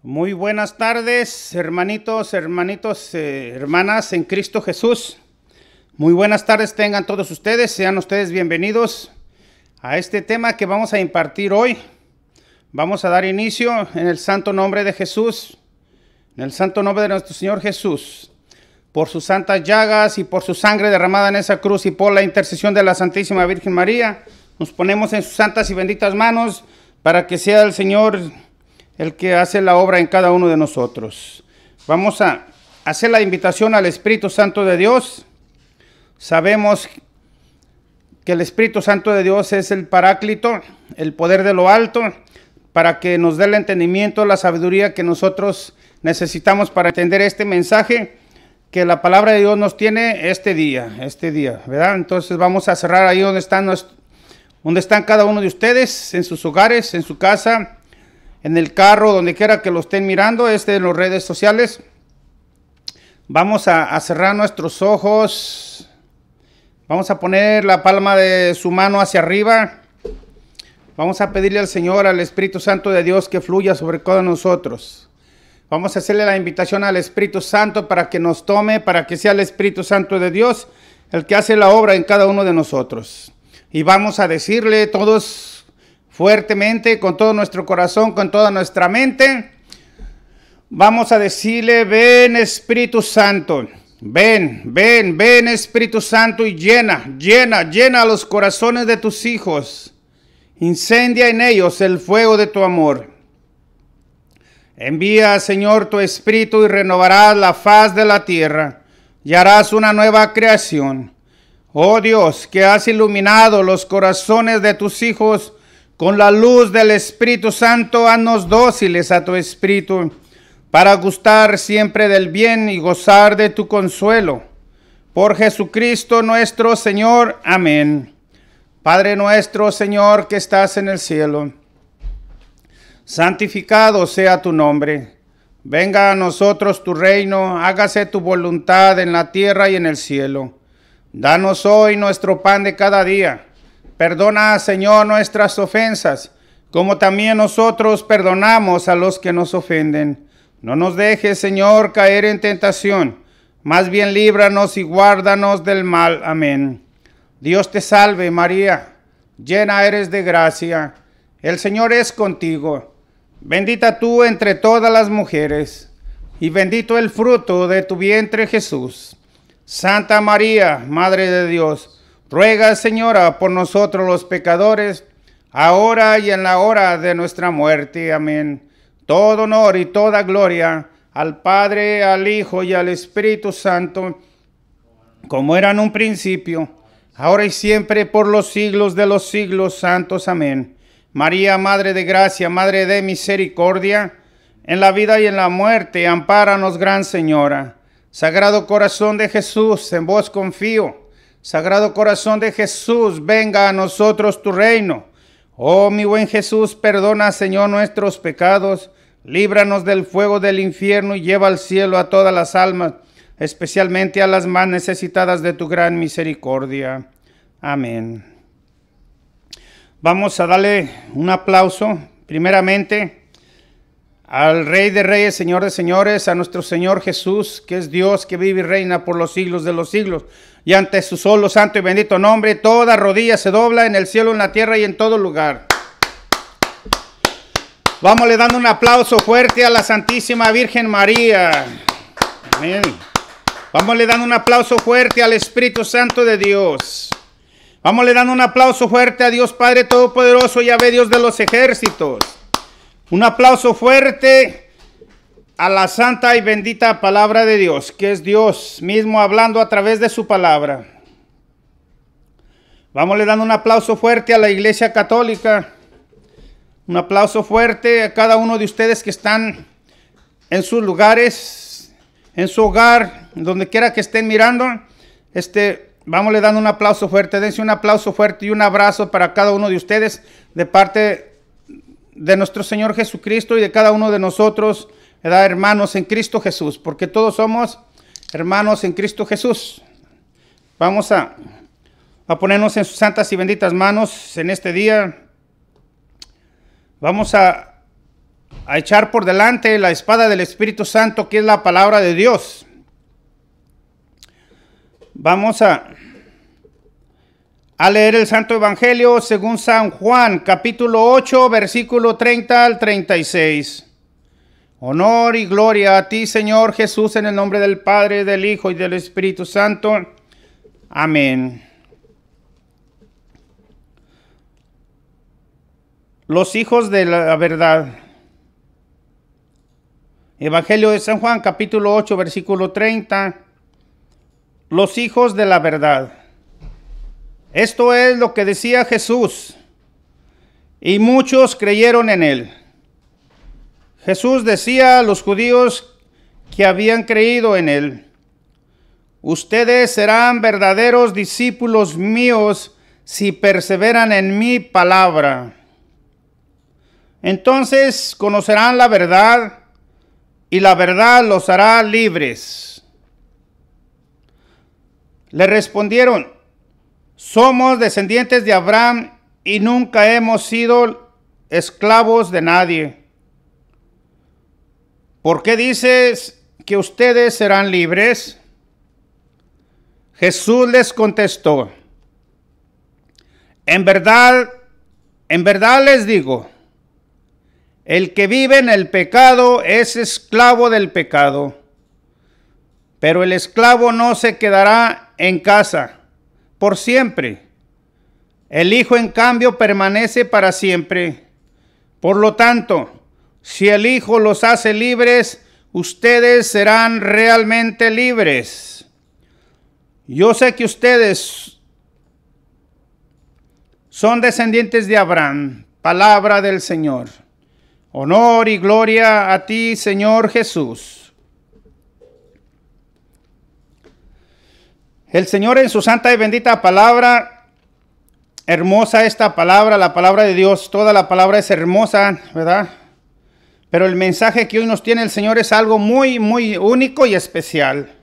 Muy buenas tardes, hermanitos, hermanas en Cristo Jesús. Muy buenas tardes tengan todos ustedes, sean ustedes bienvenidos a este tema que vamos a impartir hoy. Vamos a dar inicio en el santo nombre de Jesús, en el santo nombre de nuestro Señor Jesús. Por sus santas llagas y por su sangre derramada en esa cruz y por la intercesión de la Santísima Virgen María, nos ponemos en sus santas y benditas manos para que sea el Señor el que hace la obra en cada uno de nosotros. Vamos a hacer la invitación al Espíritu Santo de Dios. Sabemos que el Espíritu Santo de Dios es el Paráclito, el poder de lo alto, para que nos dé el entendimiento, la sabiduría que nosotros necesitamos para entender este mensaje que la palabra de Dios nos tiene este día, ¿verdad? Entonces vamos a cerrar ahí donde están cada uno de ustedes, en sus hogares, en su casa, en el carro, donde quiera que lo estén mirando, en las redes sociales. Vamos a cerrar nuestros ojos. Vamos a poner la palma de su mano hacia arriba. Vamos a pedirle al Señor, al Espíritu Santo de Dios, que fluya sobre todos nosotros. Vamos a hacerle la invitación al Espíritu Santo para que nos tome, para que sea el Espíritu Santo de Dios el que hace la obra en cada uno de nosotros. Y vamos a decirle todos fuertemente, con todo nuestro corazón, con toda nuestra mente, vamos a decirle: ven Espíritu Santo, ven Espíritu Santo, y llena los corazones de tus hijos, incendia en ellos el fuego de tu amor. Envía, Señor, tu Espíritu y renovarás la faz de la tierra y harás una nueva creación. Oh Dios, que has iluminado los corazones de tus hijos con la luz del Espíritu Santo, haznos dóciles a tu Espíritu para gustar siempre del bien y gozar de tu consuelo. Por Jesucristo nuestro Señor. Amén. Padre nuestro, Señor, que estás en el cielo, santificado sea tu nombre. Venga a nosotros tu reino, hágase tu voluntad en la tierra y en el cielo. Danos hoy nuestro pan de cada día. Perdona, Señor, nuestras ofensas, como también nosotros perdonamos a los que nos ofenden. No nos dejes, Señor, caer en tentación, más bien líbranos y guárdanos del mal. Amén. Dios te salve, María, llena eres de gracia. El Señor es contigo. Bendita tú entre todas las mujeres, y bendito el fruto de tu vientre, Jesús. Santa María, Madre de Dios, ruega, Señora, por nosotros los pecadores, ahora y en la hora de nuestra muerte. Amén. Todo honor y toda gloria al Padre, al Hijo y al Espíritu Santo, como era en un principio, ahora y siempre, por los siglos de los siglos santos. Amén. María, Madre de gracia, Madre de misericordia, en la vida y en la muerte, ampáranos, Gran Señora. Sagrado Corazón de Jesús, en vos confío. Sagrado Corazón de Jesús, venga a nosotros tu reino. Oh, mi buen Jesús, perdona, Señor, nuestros pecados, líbranos del fuego del infierno y lleva al cielo a todas las almas, especialmente a las más necesitadas de tu gran misericordia. Amén. Vamos a darle un aplauso, primeramente, al Rey de Reyes, Señor de Señores, a nuestro Señor Jesús, que es Dios, que vive y reina por los siglos de los siglos. Y ante su solo santo y bendito nombre, toda rodilla se dobla en el cielo, en la tierra y en todo lugar. Vámonos dando un aplauso fuerte a la Santísima Virgen María. Amén. Vámonos dando un aplauso fuerte al Espíritu Santo de Dios. Vamos dando un aplauso fuerte a Dios Padre Todopoderoso, Yahvé, Dios de los ejércitos. Un aplauso fuerte a la santa y bendita palabra de Dios, que es Dios mismo hablando a través de su palabra. Vamos dando un aplauso fuerte a la Iglesia Católica. Un aplauso fuerte a cada uno de ustedes que están en sus lugares, en su hogar, donde quiera que estén mirando. Vamos dando un aplauso fuerte, dense un aplauso fuerte y un abrazo para cada uno de ustedes de parte de nuestro Señor Jesucristo y de cada uno de nosotros, ¿verdad? Hermanos en Cristo Jesús, porque todos somos hermanos en Cristo Jesús. Vamos a ponernos en sus santas y benditas manos en este día. Vamos a a echar por delante la espada del Espíritu Santo, que es la palabra de Dios. Vamos a leer el Santo Evangelio según San Juan, capítulo 8, versículo 30 al 36. Honor y gloria a ti, Señor Jesús, en el nombre del Padre, del Hijo y del Espíritu Santo. Amén. Los hijos de la verdad. Evangelio de San Juan, capítulo 8, versículo 30. Los hijos de la verdad. Esto es lo que decía Jesús, y muchos creyeron en él. Jesús decía a los judíos que habían creído en él: ustedes serán verdaderos discípulos míos si perseveran en mi palabra. Entonces conocerán la verdad, y la verdad los hará libres. Le respondieron: somos descendientes de Abraham y nunca hemos sido esclavos de nadie. ¿Por qué dices que ustedes serán libres? Jesús les contestó: en verdad les digo, el que vive en el pecado es esclavo del pecado. Pero el esclavo no se quedará en casa por siempre. El Hijo, en cambio, permanece para siempre. Por lo tanto, si el Hijo los hace libres, ustedes serán realmente libres. Yo sé que ustedes son descendientes de Abraham. Palabra del Señor. Honor y gloria a ti, Señor Jesús. El Señor, en su santa y bendita palabra, hermosa esta palabra, la palabra de Dios, toda la palabra es hermosa, ¿verdad? Pero el mensaje que hoy nos tiene el Señor es algo muy, muy único y especial.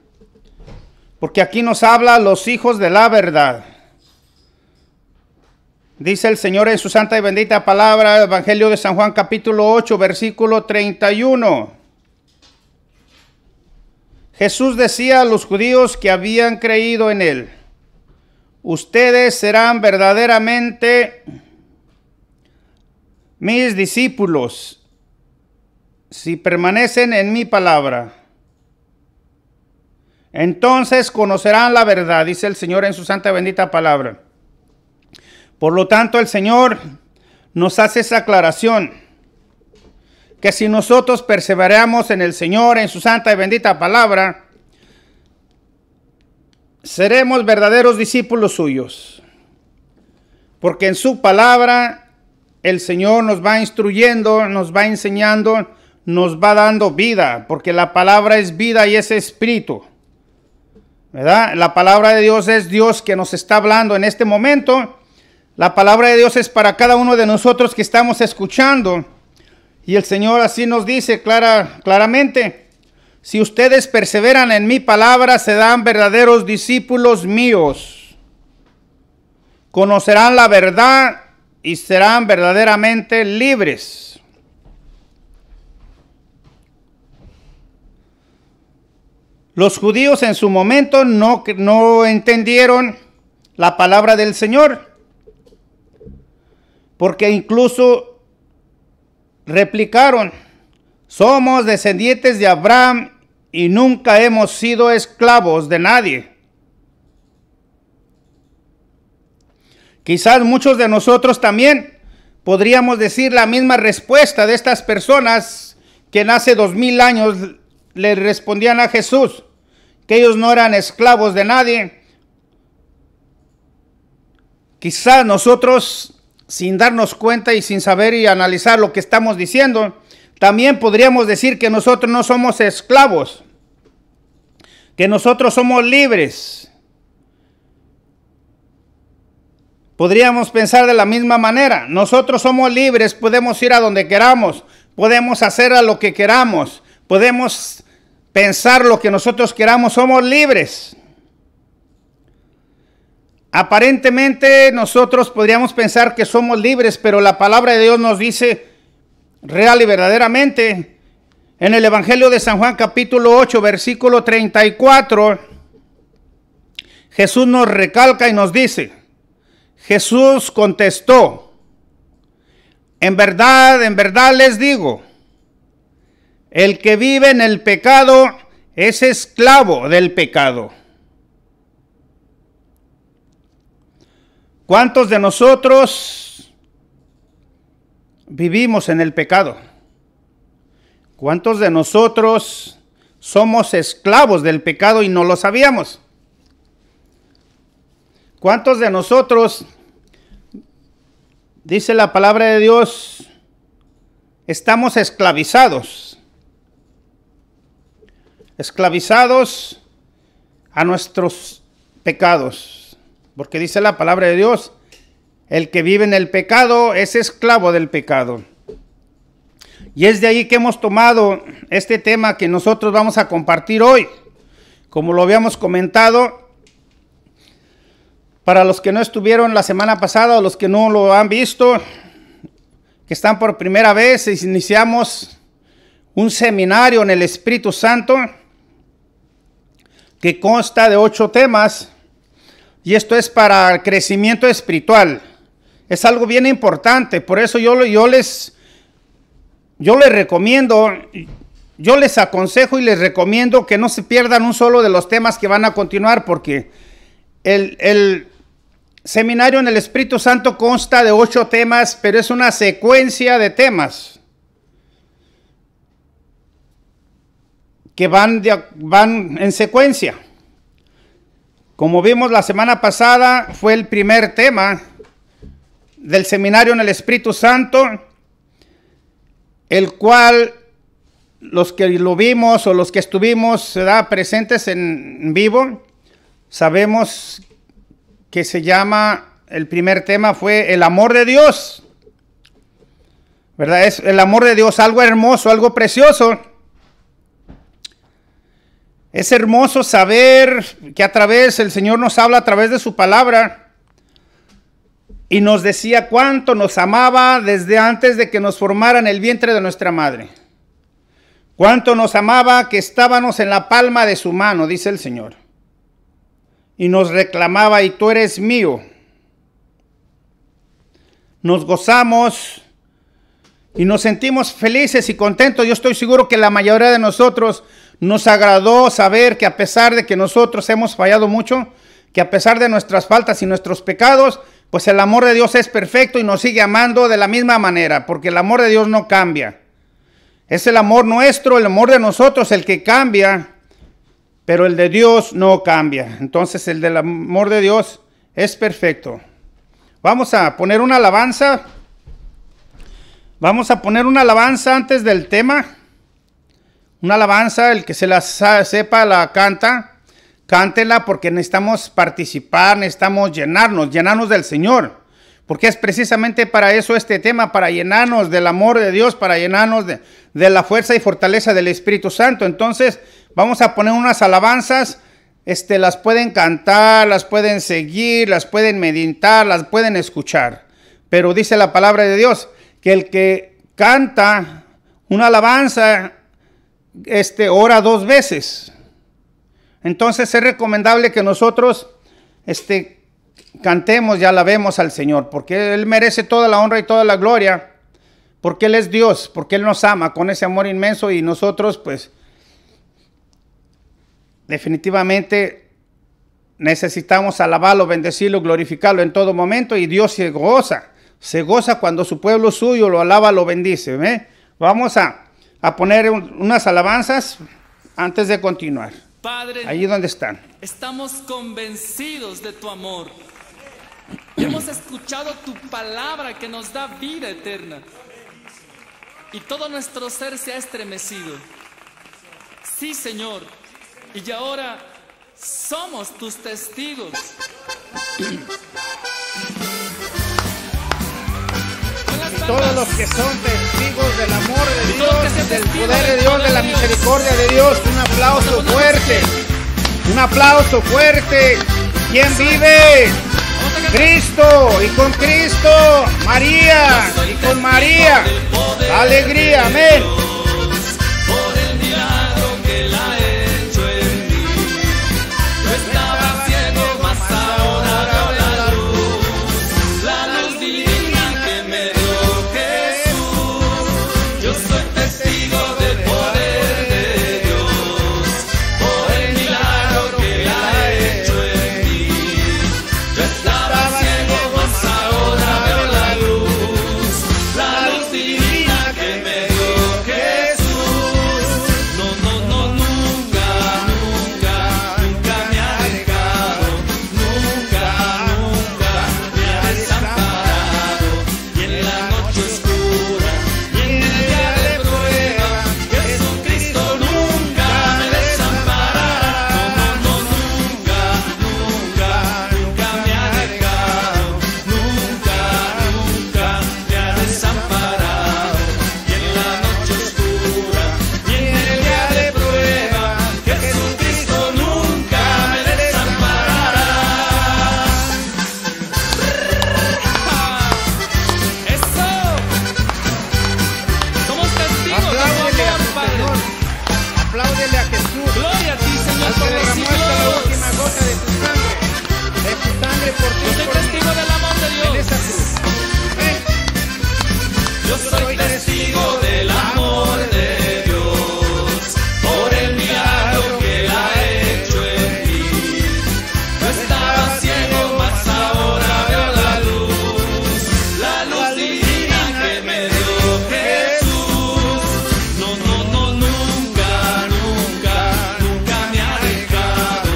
Porque aquí nos habla los hijos de la verdad. Dice el Señor en su santa y bendita palabra, Evangelio de San Juan, capítulo 8, versículo 31. Jesús decía a los judíos que habían creído en él: ustedes serán verdaderamente mis discípulos si permanecen en mi palabra. Entonces conocerán la verdad, dice el Señor en su santa y bendita palabra. Por lo tanto, el Señor nos hace esa aclaración, que si nosotros perseveramos en el Señor, en su santa y bendita palabra, seremos verdaderos discípulos suyos. Porque en su palabra el Señor nos va instruyendo, nos va enseñando, nos va dando vida, porque la palabra es vida y es espíritu, ¿verdad? La palabra de Dios es Dios que nos está hablando en este momento. La palabra de Dios es para cada uno de nosotros que estamos escuchando. Y el Señor así nos dice claramente: si ustedes perseveran en mi palabra, serán verdaderos discípulos míos. Conocerán la verdad y serán verdaderamente libres. Los judíos en su momento no entendieron la palabra del Señor, porque incluso replicaron: somos descendientes de Abraham y nunca hemos sido esclavos de nadie. Quizás muchos de nosotros también podríamos decir la misma respuesta de estas personas que en hace 2000 años le respondían a Jesús, que ellos no eran esclavos de nadie. Quizás nosotros, sin darnos cuenta y sin saber y analizar lo que estamos diciendo, también podríamos decir que nosotros no somos esclavos, que nosotros somos libres. Podríamos pensar de la misma manera: nosotros somos libres, podemos ir a donde queramos, podemos hacer a lo que queramos, podemos pensar lo que nosotros queramos, somos libres. Aparentemente nosotros podríamos pensar que somos libres, pero la palabra de Dios nos dice real y verdaderamente. En el Evangelio de San Juan capítulo 8 versículo 34, Jesús nos recalca y nos dice, Jesús contestó, en verdad les digo, el que vive en el pecado es esclavo del pecado. ¿Cuántos de nosotros vivimos en el pecado? ¿Cuántos de nosotros somos esclavos del pecado y no lo sabíamos? ¿Cuántos de nosotros, dice la palabra de Dios, estamos esclavizados? Esclavizados a nuestros pecados. Porque dice la palabra de Dios, el que vive en el pecado es esclavo del pecado. Y es de ahí que hemos tomado este tema que nosotros vamos a compartir hoy. Como lo habíamos comentado, para los que no estuvieron la semana pasada o los que no lo han visto, que están por primera vez, iniciamos un seminario en el Espíritu Santo que consta de 8 temas, y esto es para el crecimiento espiritual. Es algo bien importante, por eso yo les recomiendo, yo les aconsejo y les recomiendo que no se pierdan un solo de los temas que van a continuar, porque el seminario en el Espíritu Santo consta de 8 temas, pero es una secuencia de temas que van en secuencia. Como vimos la semana pasada, fue el primer tema del seminario en el Espíritu Santo, el cual los que lo vimos o los que estuvimos presentes en vivo, sabemos que se llama, el primer tema fue el amor de Dios, ¿verdad? Es el amor de Dios, algo hermoso, algo precioso. Es hermoso saber que el Señor nos habla a través de su palabra y nos decía cuánto nos amaba desde antes de que nos formara en el vientre de nuestra madre. Cuánto nos amaba que estábamos en la palma de su mano, dice el Señor. Y nos reclamaba, y tú eres mío. Nos gozamos y nos sentimos felices y contentos. Yo estoy seguro que la mayoría de nosotros nos agradó saber que a pesar de que nosotros hemos fallado mucho, que a pesar de nuestras faltas y nuestros pecados, pues el amor de Dios es perfecto y nos sigue amando de la misma manera, porque el amor de Dios no cambia. Es el amor nuestro, el amor de nosotros el que cambia, pero el de Dios no cambia. Entonces el del amor de Dios es perfecto. Vamos a poner una alabanza. Vamos a poner una alabanza antes del tema. Una alabanza, el que se la sepa la canta, cántela, porque necesitamos participar, necesitamos llenarnos del Señor, porque es precisamente para eso este tema, para llenarnos del amor de Dios, para llenarnos de la fuerza y fortaleza del Espíritu Santo. Entonces vamos a poner unas alabanzas, las pueden cantar, las pueden seguir, las pueden meditar, las pueden escuchar, pero dice la palabra de Dios que el que canta una alabanza ora 2 veces. Entonces es recomendable que nosotros cantemos y alabemos al Señor, porque Él merece toda la honra y toda la gloria, porque Él es Dios, porque Él nos ama con ese amor inmenso, y nosotros pues definitivamente necesitamos alabarlo, bendecirlo, glorificarlo en todo momento, y Dios se goza cuando su pueblo suyo lo alaba, lo bendice. Vamos a poner unas alabanzas antes de continuar. Padre, allí donde están. Estamos convencidos de tu amor. Hemos escuchado tu palabra que nos da vida eterna. Y todo nuestro ser se ha estremecido. Sí, Señor. Y ahora somos tus testigos. Todos los que son testigos del amor de Dios, del poder de Dios, de la misericordia de Dios, un aplauso fuerte, un aplauso fuerte. ¿Quién vive? Cristo, y con Cristo, María, y con María. Alegría, amén. Por el milagro que Él ha hecho en mí. Yo estaba ciego, mas ahora veo la luz divina que me dio Jesús. Yo soy testigo del poder de Dios, por el milagro que Él ha hecho en mí. Yo estaba ciego, mas ahora veo la luz divina que me dio Jesús. No, no, no, nunca, nunca, nunca me ha dejado, nunca, nunca me ha desamparado. Y en la noche oscura y en el día de prueba, Jesucristo nunca me desamparará. No, no, no, nunca, nunca, nunca me ha dejado, nunca, nunca me ha desamparado. Y en la noche oscura y en el día de prueba, Jesucristo nunca me desamparará. ¡Eso! Somos testigos de tu Apláudele a amor, tu Padre. Señor. Apláudele a Jesús. Gloria a ti, Señor, Al que por los derramó hasta la última siglos. gota de tu sangre. De tu sangre por ti Yo y soy por mí. testigo del amor de En Dios. esa cruz. Amén. Yo soy testigo del amor de Dios, por el milagro que Él ha hecho en mí. Yo estaba ciego, mas ahora veo la luz divina que me dio Jesús. No, no, no, nunca, nunca, nunca me ha dejado,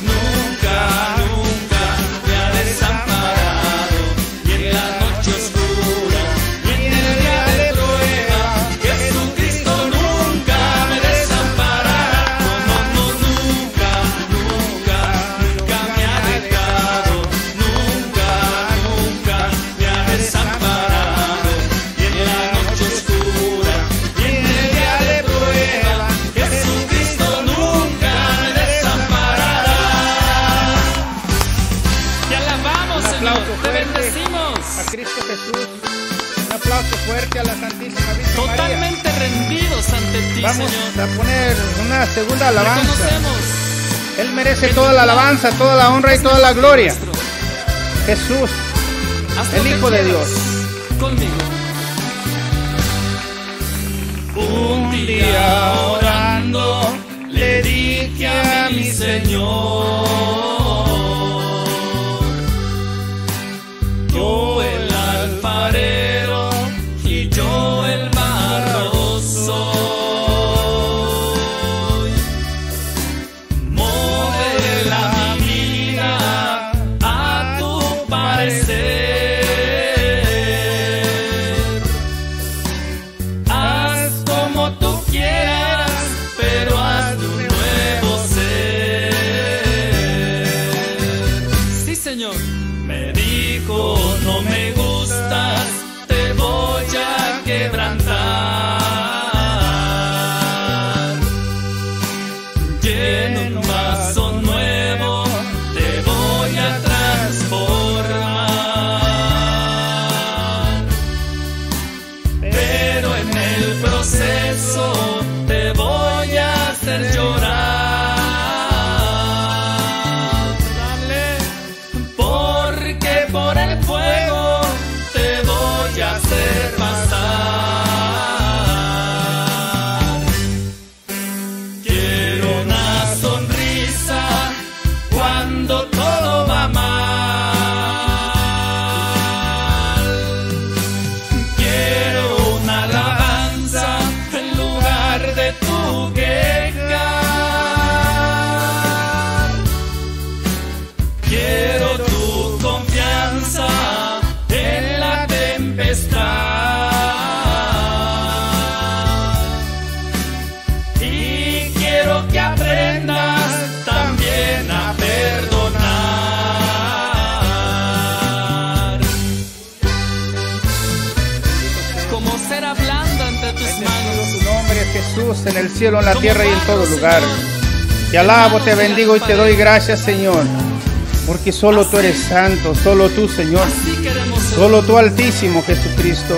nunca, nunca me ha desamparado. Y en la noche oscura y en el día de prueba, Jesucristo nunca me desamparará. No, no, no, nunca, nunca, nunca me ha dejado, nunca, nunca me ha desamparado. Y en la noche oscura y en el día de prueba, Jesucristo nunca me desamparará. Te alabamos, Un Señor, aplauso te fuerte bendecimos. a Cristo Jesús. Un aplauso fuerte a la Santísima Virgen María. Totalmente rendidos ante ti, Vamos Señor. a poner una segunda alabanza. Reconocemos Él merece toda la alabanza, toda la honra y toda la gloria. nuestro. Jesús, Haz el lo que Hijo de quieras Dios. conmigo. Un día orando le dije a mi Señor, yo el alfarero y yo el barro soy. Modela mi vida a tu parecer. Haz como tú quieras, pero haz de un nuevo ser. Sí, Señor. Me dijo, no me gustas, te voy a quebrantar. Lleno en un vaso nuevo, te voy a transformar. Pero en el proceso te voy a hacer llorar. Porque por el fuego te voy a hacer pasar. Quiero una sonrisa cuando todo va mal. Quiero una alabanza en lugar de tu queja. Quiero tu confianza en la tempestad. Y quiero que aprendas también a perdonar. Como cera blanda entre tus manos. Tu nombre es Jesús en el cielo, en la tierra y en todo lugar. Te alabo, te bendigo y te doy gracias, Señor. Porque solo tú eres santo, solo tú, Señor. Así queremos ser. Solo tú, Altísimo Jesucristo.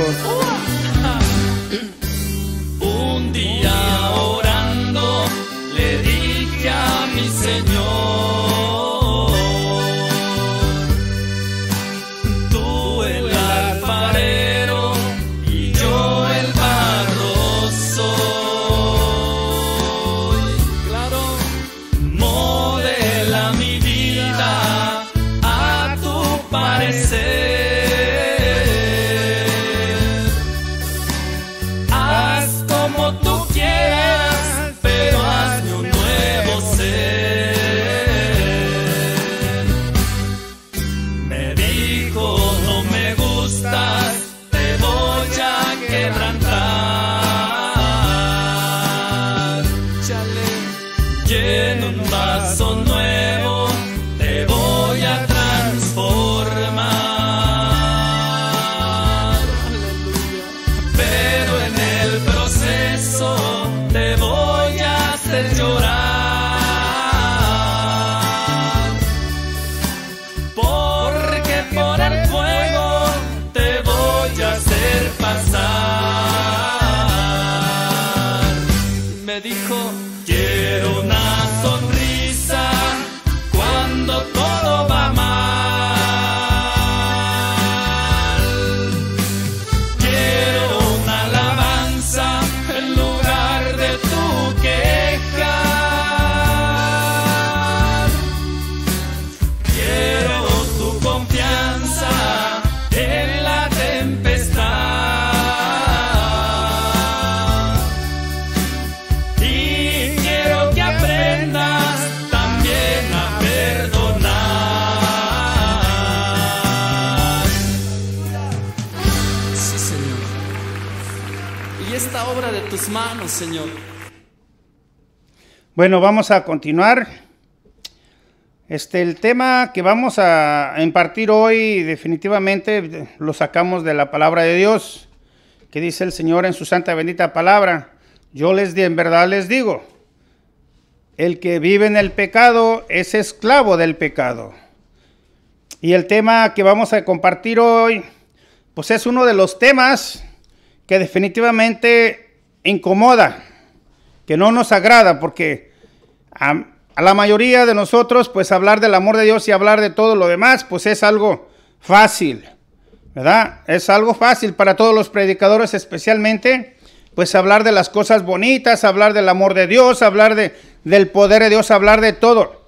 y esta obra de tus manos, Señor. Bueno, vamos a continuar. El tema que vamos a impartir hoy definitivamente lo sacamos de la palabra de Dios, que dice el Señor en su santa bendita palabra: yo en verdad les digo, el que vive en el pecado es esclavo del pecado. Y el tema que vamos a compartir hoy, pues es uno de los temas que definitivamente incomoda, que no nos agrada, porque a la mayoría de nosotros, pues hablar del amor de Dios y hablar de todo lo demás, pues es algo fácil, ¿verdad? Es algo fácil para todos los predicadores, especialmente, pues hablar de las cosas bonitas, hablar del amor de Dios, hablar del poder de Dios, hablar de todo.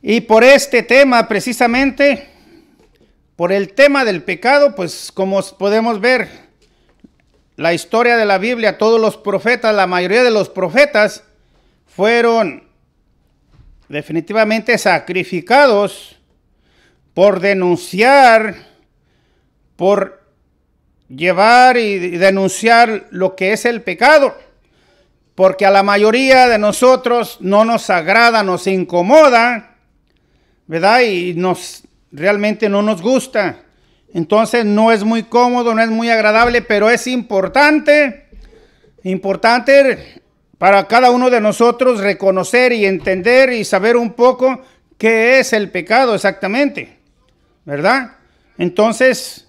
Y por este tema, precisamente, por el tema del pecado, pues como podemos ver, la historia de la Biblia, todos los profetas, la mayoría de los profetas, fueron definitivamente sacrificados por denunciar, por llevar y denunciar lo que es el pecado, porque a la mayoría de nosotros no nos agrada, nos incomoda, ¿verdad? Y realmente no nos gusta. Entonces no es muy cómodo, no es muy agradable, pero es importante para cada uno de nosotros reconocer y entender y saber un poco qué es el pecado exactamente, ¿verdad? Entonces,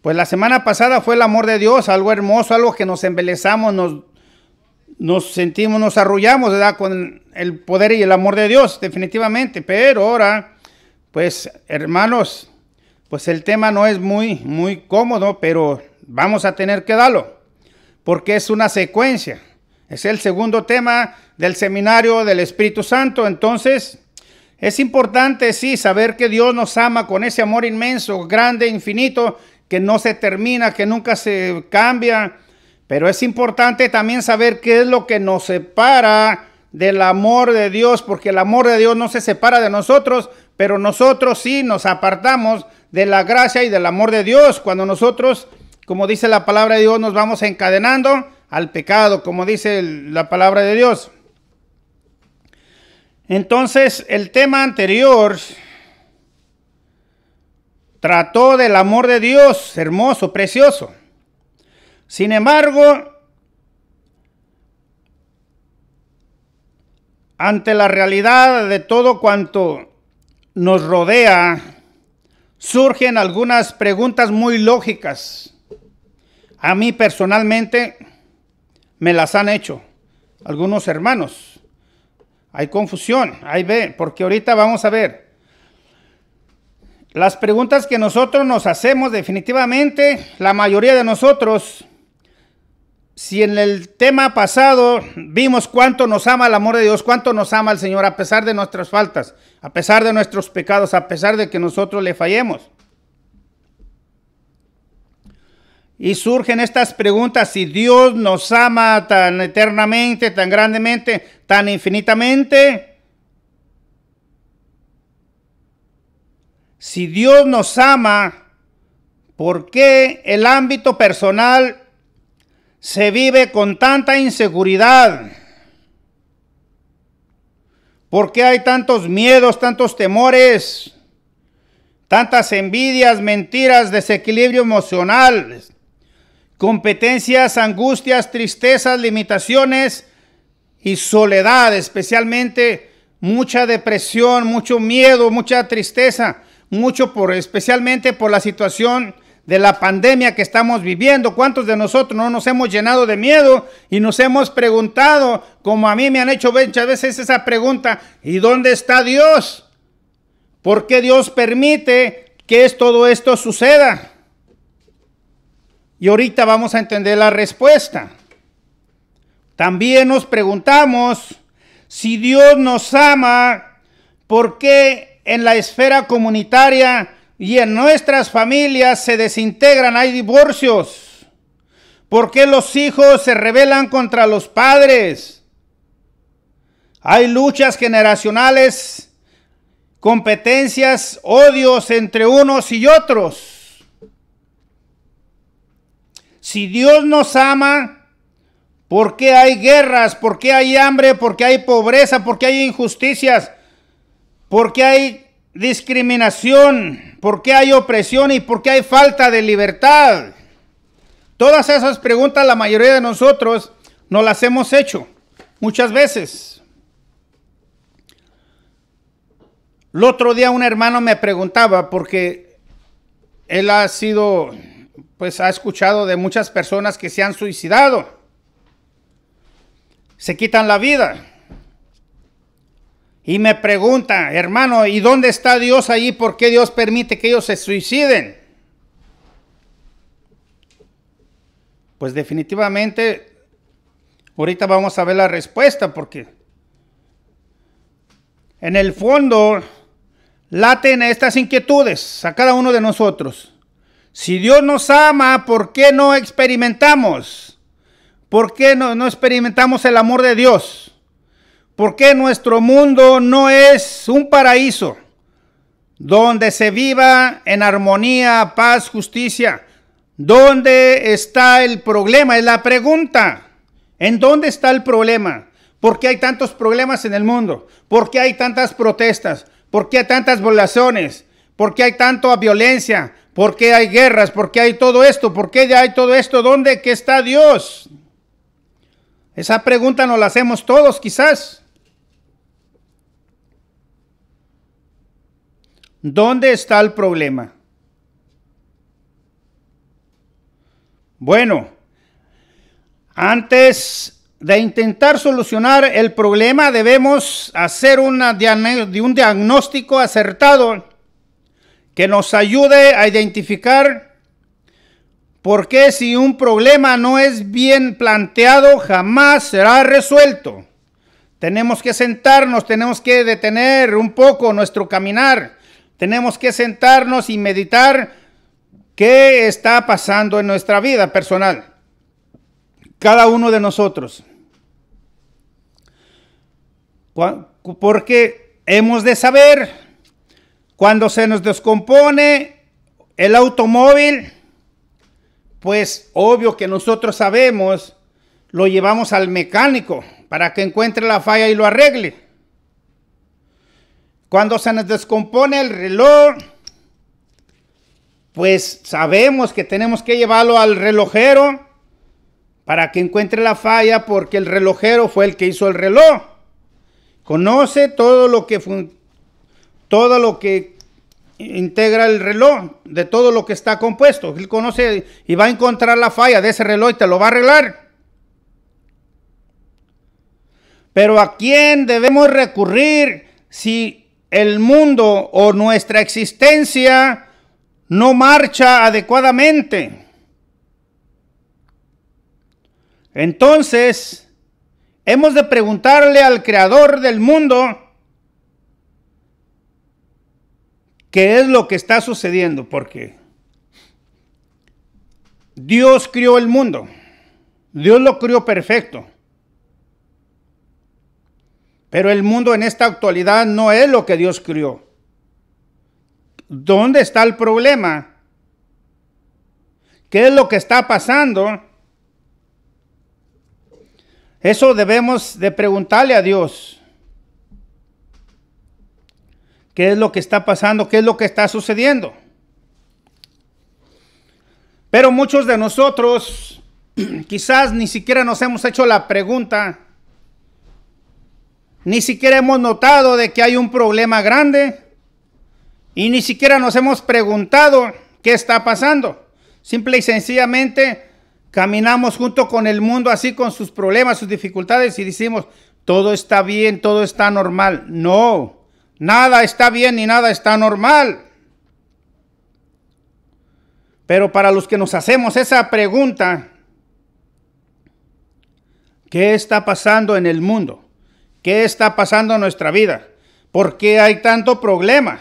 pues la semana pasada fue el amor de Dios, algo hermoso, algo que nos embelezamos, nos sentimos, nos arrullamos, ¿verdad? Con el poder y el amor de Dios, definitivamente. Pero ahora, pues hermanos, pues el tema no es muy cómodo, pero vamos a tener que darlo, porque es una secuencia. Es el segundo tema del seminario del Espíritu Santo. Entonces, es importante, sí, saber que Dios nos ama con ese amor inmenso, grande, infinito, que no se termina, que nunca se cambia. Pero es importante también saber qué es lo que nos separa del amor de Dios, porque el amor de Dios no se separa de nosotros, pero nosotros sí nos apartamos de la gracia y del amor de Dios. Cuando nosotros, como dice la palabra de Dios, nos vamos encadenando al pecado, como dice la palabra de Dios. Entonces, el tema anterior trató del amor de Dios, hermoso, precioso. Sin embargo, ante la realidad de todo cuanto nos rodea, surgen algunas preguntas muy lógicas. A mí personalmente me las han hecho algunos hermanos. Hay confusión, ahí ve, porque ahorita vamos a ver. Las preguntas que nosotros nos hacemos, definitivamente, la mayoría de nosotros, si en el tema pasado vimos cuánto nos ama el amor de Dios, cuánto nos ama el Señor, a pesar de nuestras faltas, a pesar de nuestros pecados, a pesar de que nosotros le fallemos. Y surgen estas preguntas: si Dios nos ama tan eternamente, tan grandemente, tan infinitamente, si Dios nos ama, ¿por qué el ámbito personal se vive con tanta inseguridad? ¿Por qué hay tantos miedos, tantos temores, tantas envidias, mentiras, desequilibrio emocional, competencias, angustias, tristezas, limitaciones y soledad, especialmente mucha depresión, mucho miedo, mucha tristeza, especialmente por la situación de la pandemia que estamos viviendo? ¿Cuántos de nosotros no nos hemos llenado de miedo y nos hemos preguntado, como a mí me han hecho muchas veces esa pregunta: ¿y dónde está Dios? ¿Por qué Dios permite que todo esto suceda? Y ahorita vamos a entender la respuesta. También nos preguntamos: si Dios nos ama, ¿por qué en la esfera comunitaria y en nuestras familias se desintegran, hay divorcios? ¿Por qué los hijos se rebelan contra los padres? Hay luchas generacionales, competencias, odios entre unos y otros. Si Dios nos ama, ¿por qué hay guerras? ¿Por qué hay hambre? ¿Por qué hay pobreza? ¿Por qué hay injusticias? ¿Por qué hay discriminación? ¿Por qué hay opresión? ¿Y por qué hay falta de libertad? Todas esas preguntas la mayoría de nosotros nos las hemos hecho muchas veces. El otro día un hermano me preguntaba, porque él ha escuchado de muchas personas que se han suicidado, se quitan la vida. Y me pregunta, hermano, ¿y dónde está Dios allí? ¿Por qué Dios permite que ellos se suiciden? Pues definitivamente, ahorita vamos a ver la respuesta, porque en el fondo laten estas inquietudes a cada uno de nosotros. Si Dios nos ama, ¿por qué no experimentamos? ¿Por qué no experimentamos el amor de Dios? ¿Por qué nuestro mundo no es un paraíso donde se viva en armonía, paz, justicia? ¿Dónde está el problema? Es la pregunta. ¿En dónde está el problema? ¿Por qué hay tantos problemas en el mundo? ¿Por qué hay tantas protestas? ¿Por qué hay tantas violaciones? ¿Por qué hay tanta violencia? ¿Por qué hay guerras? ¿Por qué hay todo esto? ¿Por qué hay todo esto? ¿Dónde que está Dios? Esa pregunta nos la hacemos todos, quizás. ¿Dónde está el problema? Bueno, antes de intentar solucionar el problema, debemos hacer un diagnóstico acertado que nos ayude a identificar por qué, si un problema no es bien planteado, jamás será resuelto. Tenemos que sentarnos, tenemos que detener un poco nuestro caminar, tenemos que sentarnos y meditar qué está pasando en nuestra vida personal, cada uno de nosotros. Porque hemos de saber, cuando se nos descompone el automóvil, pues obvio que nosotros sabemos, lo llevamos al mecánico para que encuentre la falla y lo arregle. Cuando se nos descompone el reloj, pues sabemos que tenemos que llevarlo al relojero para que encuentre la falla, porque el relojero fue el que hizo el reloj. Conoce todo lo que integra el reloj, de todo lo que está compuesto. Él conoce y va a encontrar la falla de ese reloj y te lo va a arreglar. Pero ¿a quién debemos recurrir si el mundo o nuestra existencia no marcha adecuadamente? Entonces, hemos de preguntarle al creador del mundo qué es lo que está sucediendo, porque Dios crió el mundo, Dios lo crió perfecto, pero el mundo en esta actualidad no es lo que Dios crió. ¿Dónde está el problema? ¿Qué es lo que está pasando? Eso debemos de preguntarle a Dios. ¿Qué es lo que está pasando? ¿Qué es lo que está sucediendo? Pero muchos de nosotros quizás ni siquiera nos hemos hecho la pregunta, ni siquiera hemos notado de que hay un problema grande y ni siquiera nos hemos preguntado qué está pasando. Simple y sencillamente caminamos junto con el mundo así, con sus problemas, sus dificultades, y decimos, todo está bien, todo está normal. No, nada está bien ni nada está normal. Pero para los que nos hacemos esa pregunta, ¿qué está pasando en el mundo? ¿Qué está pasando en nuestra vida? ¿Por qué hay tanto problema?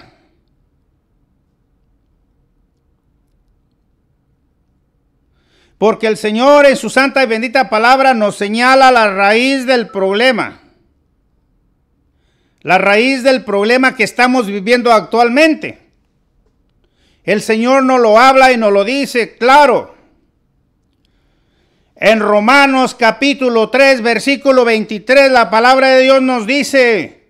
Porque el Señor en su santa y bendita palabra nos señala la raíz del problema. La raíz del problema que estamos viviendo actualmente. El Señor nos lo habla y nos lo dice claro. En Romanos capítulo 3, versículo 23, la palabra de Dios nos dice,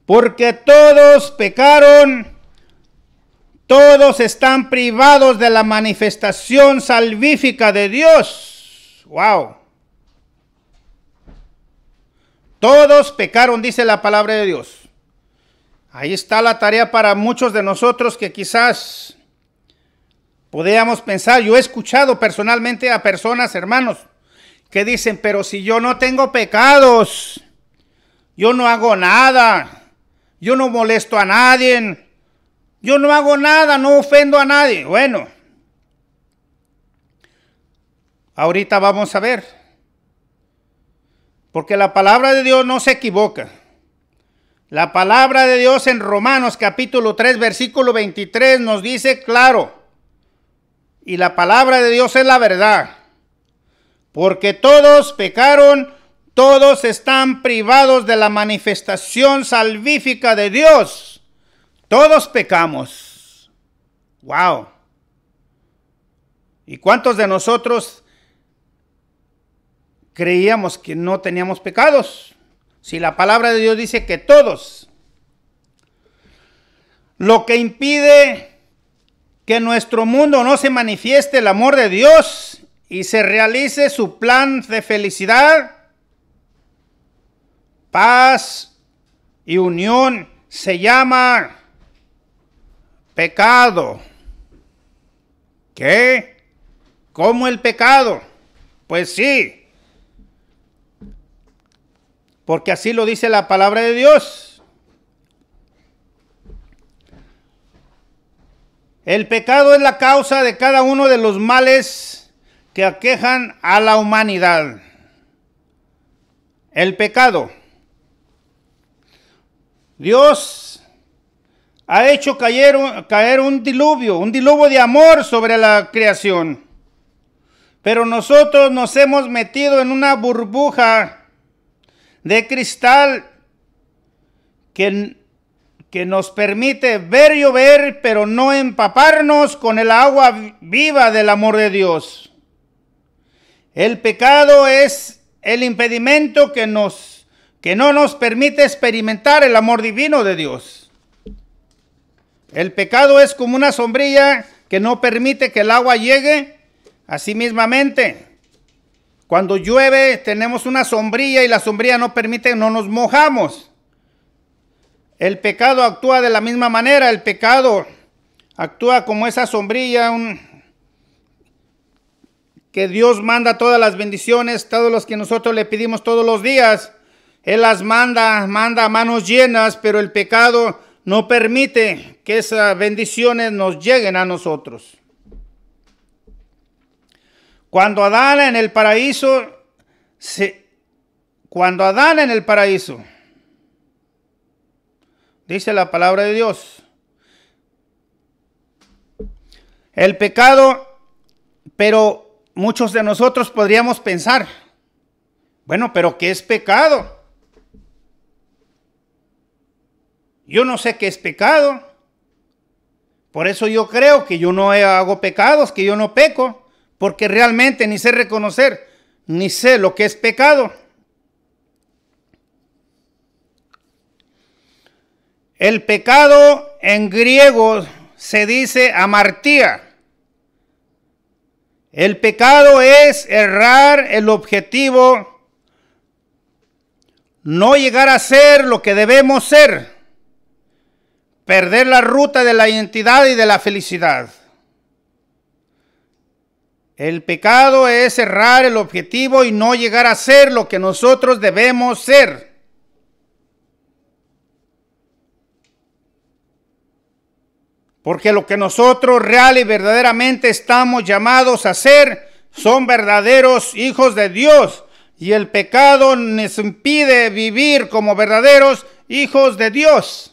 porque todos pecaron, todos están privados de la manifestación salvífica de Dios. ¡Wow! Todos pecaron, dice la palabra de Dios. Ahí está la tarea para muchos de nosotros que quizás podríamos pensar. Yo he escuchado personalmente a personas, hermanos, que dicen, pero si yo no tengo pecados, yo no hago nada, yo no molesto a nadie, yo no hago nada, no ofendo a nadie. Bueno, ahorita vamos a ver, porque la palabra de Dios no se equivoca. La palabra de Dios en Romanos capítulo 3, versículo 23 nos dice claro, y la palabra de Dios es la verdad, porque todos pecaron, todos están privados de la manifestación salvífica de Dios. Todos pecamos. ¡Wow! ¿Y cuántos de nosotros creíamos que no teníamos pecados? Si la palabra de Dios dice que todos. Lo que impide que en nuestro mundo no se manifieste el amor de Dios y se realice su plan de felicidad, paz y unión, se llama pecado. ¿Qué? ¿Cómo el pecado? Pues sí, porque así lo dice la palabra de Dios. El pecado es la causa de cada uno de los males que aquejan a la humanidad. El pecado. Dios ha hecho caer un diluvio de amor sobre la creación. Pero nosotros nos hemos metido en una burbuja de cristal que nos permite ver llover, pero no empaparnos con el agua viva del amor de Dios. El pecado es el impedimento que no nos permite experimentar el amor divino de Dios. El pecado es como una sombrilla que no permite que el agua llegue. Así mismamente, cuando llueve tenemos una sombrilla y la sombrilla no permite, no nos mojamos. El pecado actúa de la misma manera. El pecado actúa como esa sombrilla que Dios manda todas las bendiciones, todos los que nosotros le pedimos todos los días. Él las manda a manos llenas, pero el pecado no permite que esas bendiciones nos lleguen a nosotros. Cuando Adán en el paraíso, dice la palabra de Dios, el pecado, pero muchos de nosotros podríamos pensar, bueno, pero ¿qué es pecado? Yo no sé qué es pecado. Por eso yo creo que yo no hago pecados, que yo no peco. Porque realmente ni sé reconocer, ni sé lo que es pecado. El pecado en griego se dice amartía. El pecado es errar el objetivo, no llegar a ser lo que debemos ser, perder la ruta de la identidad y de la felicidad. El pecado es errar el objetivo y no llegar a ser lo que nosotros debemos ser. Porque lo que nosotros real y verdaderamente estamos llamados a ser son verdaderos hijos de Dios. Y el pecado nos impide vivir como verdaderos hijos de Dios.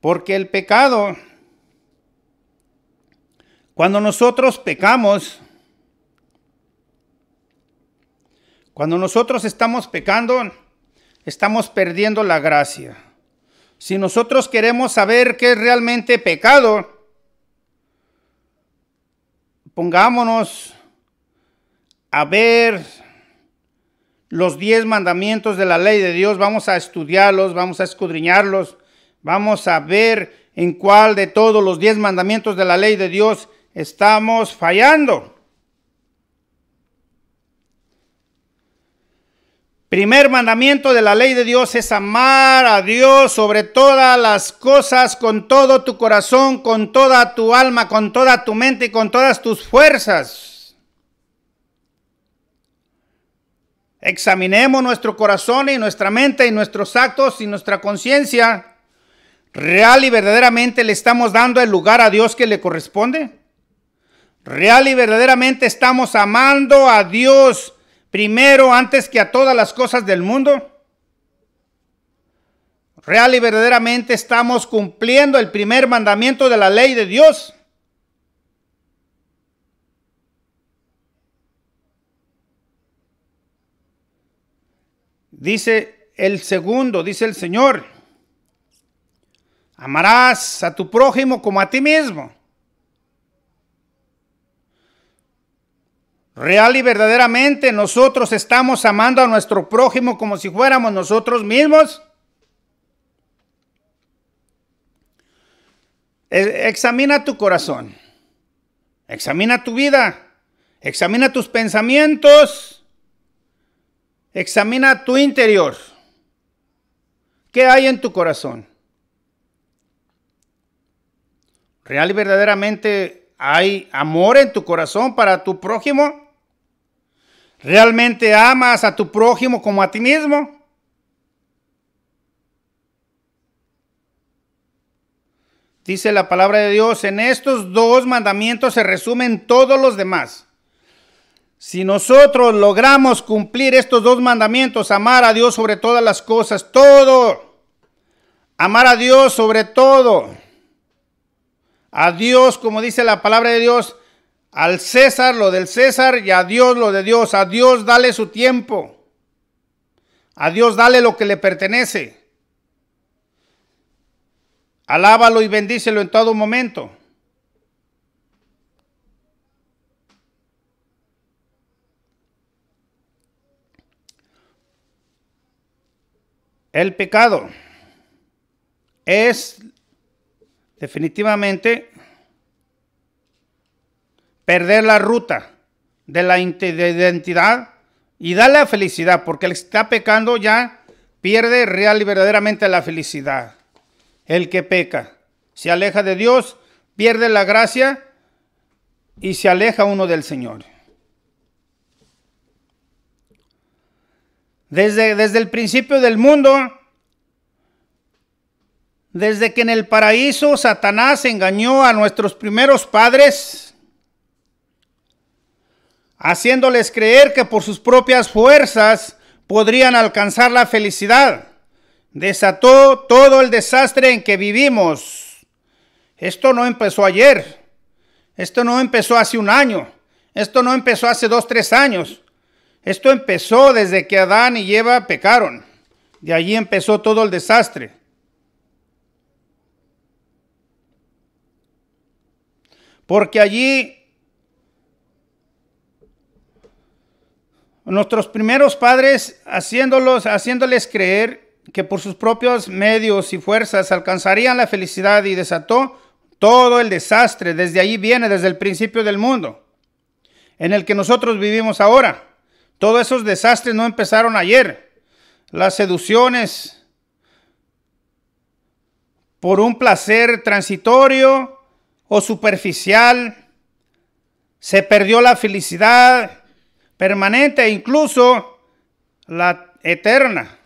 Porque el pecado, cuando nosotros pecamos, cuando nosotros estamos pecando, estamos perdiendo la gracia. Si nosotros queremos saber qué es realmente pecado, pongámonos a ver los 10 mandamientos de la ley de Dios. Vamos a estudiarlos, vamos a escudriñarlos, vamos a ver en cuál de todos los 10 mandamientos de la ley de Dios estamos fallando. Primer mandamiento de la ley de Dios es amar a Dios sobre todas las cosas, con todo tu corazón, con toda tu alma, con toda tu mente y con todas tus fuerzas. Examinemos nuestro corazón y nuestra mente y nuestros actos y nuestra conciencia. ¿Real y verdaderamente le estamos dando el lugar a Dios que le corresponde? ¿Real y verdaderamente estamos amando a Dios primero antes que a todas las cosas del mundo? ¿Real y verdaderamente estamos cumpliendo el primer mandamiento de la ley de Dios? Dice el segundo, dice el Señor: amarás a tu prójimo como a ti mismo. Real y verdaderamente nosotros estamos amando a nuestro prójimo como si fuéramos nosotros mismos. Examina tu corazón, examina tu vida, examina tus pensamientos, examina tu interior. ¿Qué hay en tu corazón? ¿Real y verdaderamente hay amor en tu corazón para tu prójimo? ¿Realmente amas a tu prójimo como a ti mismo? Dice la palabra de Dios: en estos 2 mandamientos se resumen todos los demás. Si nosotros logramos cumplir estos 2 mandamientos, amar a Dios sobre todas las cosas, todo, amar a Dios sobre todo, a Dios, como dice la palabra de Dios, al César lo del César y a Dios lo de Dios. A Dios dale su tiempo. A Dios dale lo que le pertenece. Alábalo y bendícelo en todo momento. El pecado es definitivamente perder la ruta de la identidad y darle la felicidad, porque el que está pecando ya pierde real y verdaderamente la felicidad. El que peca se aleja de Dios, pierde la gracia y se aleja uno del Señor. Desde el principio del mundo, desde que en el paraíso Satanás engañó a nuestros primeros padres, haciéndoles creer que por sus propias fuerzas podrían alcanzar la felicidad, desató todo el desastre en que vivimos. Esto no empezó ayer, esto no empezó hace un año, esto no empezó hace 2, 3 años. Esto empezó desde que Adán y Eva pecaron. De allí empezó todo el desastre. Porque allí nuestros primeros padres, haciéndoles creer que por sus propios medios y fuerzas alcanzarían la felicidad, y desató todo el desastre. Desde allí viene, desde el principio del mundo, en el que nosotros vivimos ahora. Todos esos desastres no empezaron ayer. Las seducciones por un placer transitorio o superficial, se perdió la felicidad permanente e incluso la eterna.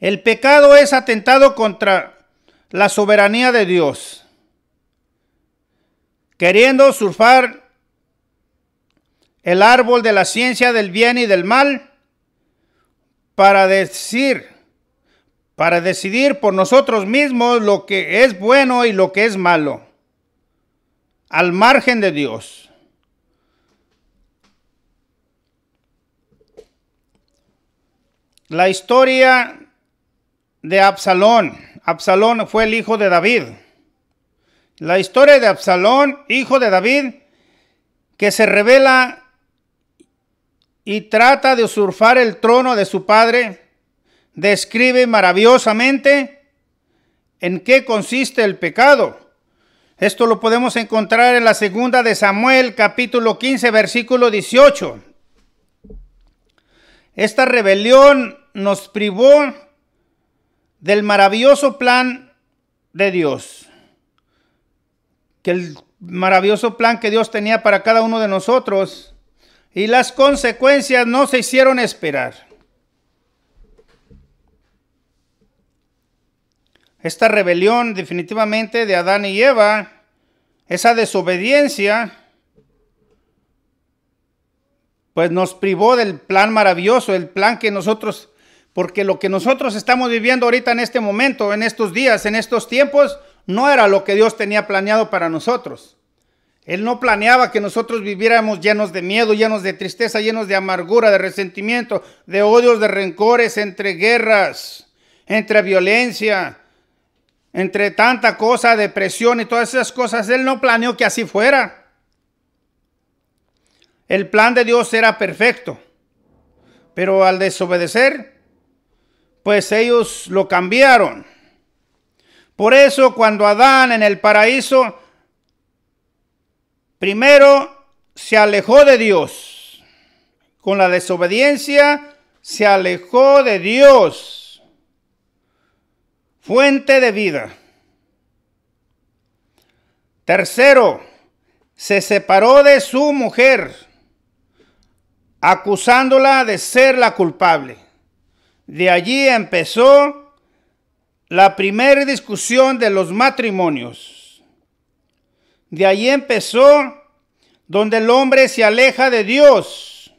El pecado es atentado contra la soberanía de Dios, queriendo usurpar el árbol de la ciencia del bien y del mal para decidir por nosotros mismos lo que es bueno y lo que es malo, al margen de Dios. La historia de Absalón. Absalón fue el hijo de David. La historia de Absalón, hijo de David, que se rebela y trata de usurpar el trono de su padre, describe maravillosamente en qué consiste el pecado. Esto lo podemos encontrar en la segunda de Samuel, capítulo 15, versículo 18. Esta rebelión nos privó del maravilloso plan de Dios. Que el maravilloso plan que Dios tenía para cada uno de nosotros, y las consecuencias no se hicieron esperar. Esta rebelión definitivamente de Adán y Eva, esa desobediencia, pues nos privó del plan maravilloso, el plan que nosotros, porque lo que nosotros estamos viviendo ahorita en este momento, en estos días, en estos tiempos, no era lo que Dios tenía planeado para nosotros. Él no planeaba que nosotros viviéramos llenos de miedo, llenos de tristeza, llenos de amargura, de resentimiento, de odios, de rencores, entre guerras, entre violencia, entre tanta cosa, depresión y todas esas cosas. Él no planeó que así fuera. El plan de Dios era perfecto, pero al desobedecer, pues ellos lo cambiaron. Por eso cuando Adán en el paraíso primero se alejó de Dios, con la desobediencia se alejó de Dios, fuente de vida. Tercero, se separó de su mujer, acusándola de ser la culpable. De allí empezó la primera discusión de los matrimonios. De allí empezó donde el hombre se aleja de Dios.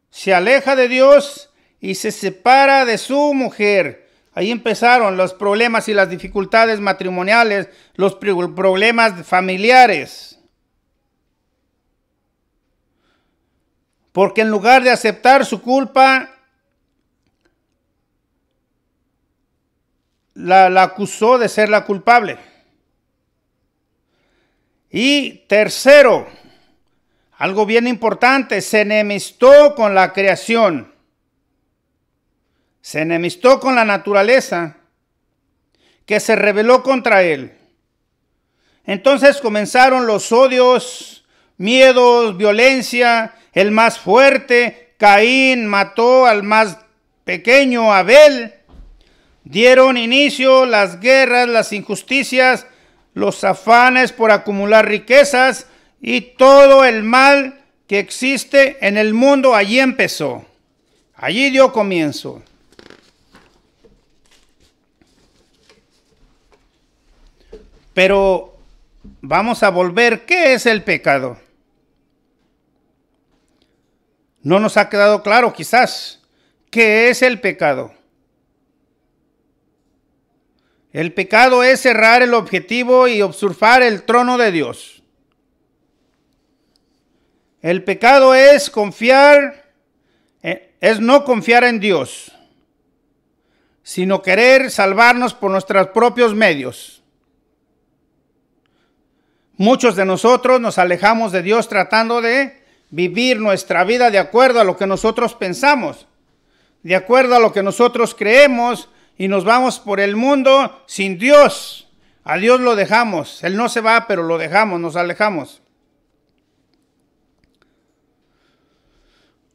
Se aleja de Dios y se separa de su mujer. Ahí empezaron los problemas y las dificultades matrimoniales, los problemas familiares. Porque en lugar de aceptar su culpa, la acusó de ser la culpable. Y tercero, algo bien importante, se enemistó con la creación. Se enemistó con la naturaleza, que se rebeló contra él. Entonces comenzaron los odios, miedos, violencia. El más fuerte, Caín, mató al más pequeño, Abel. Dieron inicio las guerras, las injusticias, los afanes por acumular riquezas y todo el mal que existe en el mundo. Allí empezó. Allí dio comienzo. Pero vamos a volver. ¿Qué es el pecado? No nos ha quedado claro quizás. ¿Qué es el pecado? El pecado es cerrar el objetivo y usurpar el trono de Dios. El pecado es no confiar en Dios, sino querer salvarnos por nuestros propios medios. Muchos de nosotros nos alejamos de Dios tratando de vivir nuestra vida de acuerdo a lo que nosotros pensamos, de acuerdo a lo que nosotros creemos, y nos vamos por el mundo sin Dios. A Dios lo dejamos. Él no se va, pero lo dejamos, nos alejamos.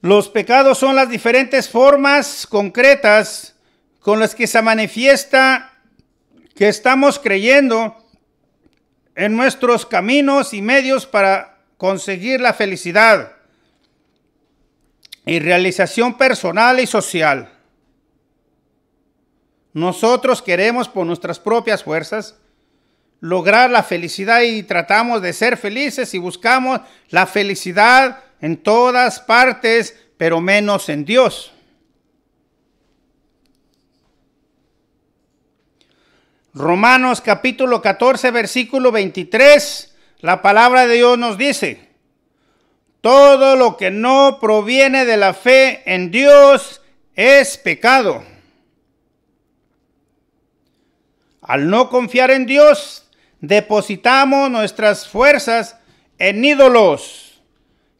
Los pecados son las diferentes formas concretas con las que se manifiesta que estamos creyendo en nuestros caminos y medios para conseguir la felicidad y realización personal y social. Nosotros queremos por nuestras propias fuerzas lograr la felicidad y tratamos de ser felices y buscamos la felicidad en todas partes, pero menos en Dios. Romanos capítulo 14, versículo 23, la palabra de Dios nos dice: todo lo que no proviene de la fe en Dios es pecado. Al no confiar en Dios, depositamos nuestras fuerzas en ídolos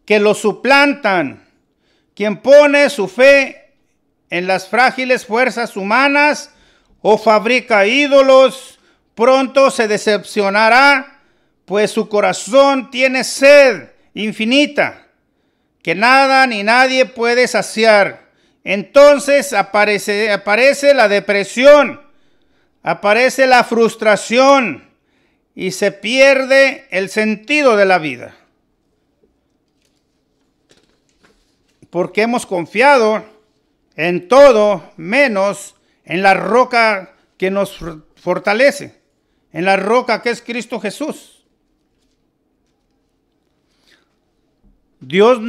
que los suplantan. Quien pone su fe en las frágiles fuerzas humanas o fabrica ídolos, pronto se decepcionará, pues su corazón tiene sed infinita que nada ni nadie puede saciar. Entonces aparece la depresión, aparece la frustración y se pierde el sentido de la vida. Porque hemos confiado en todo menos en la roca que nos fortalece, en la roca que es Cristo Jesús. Dios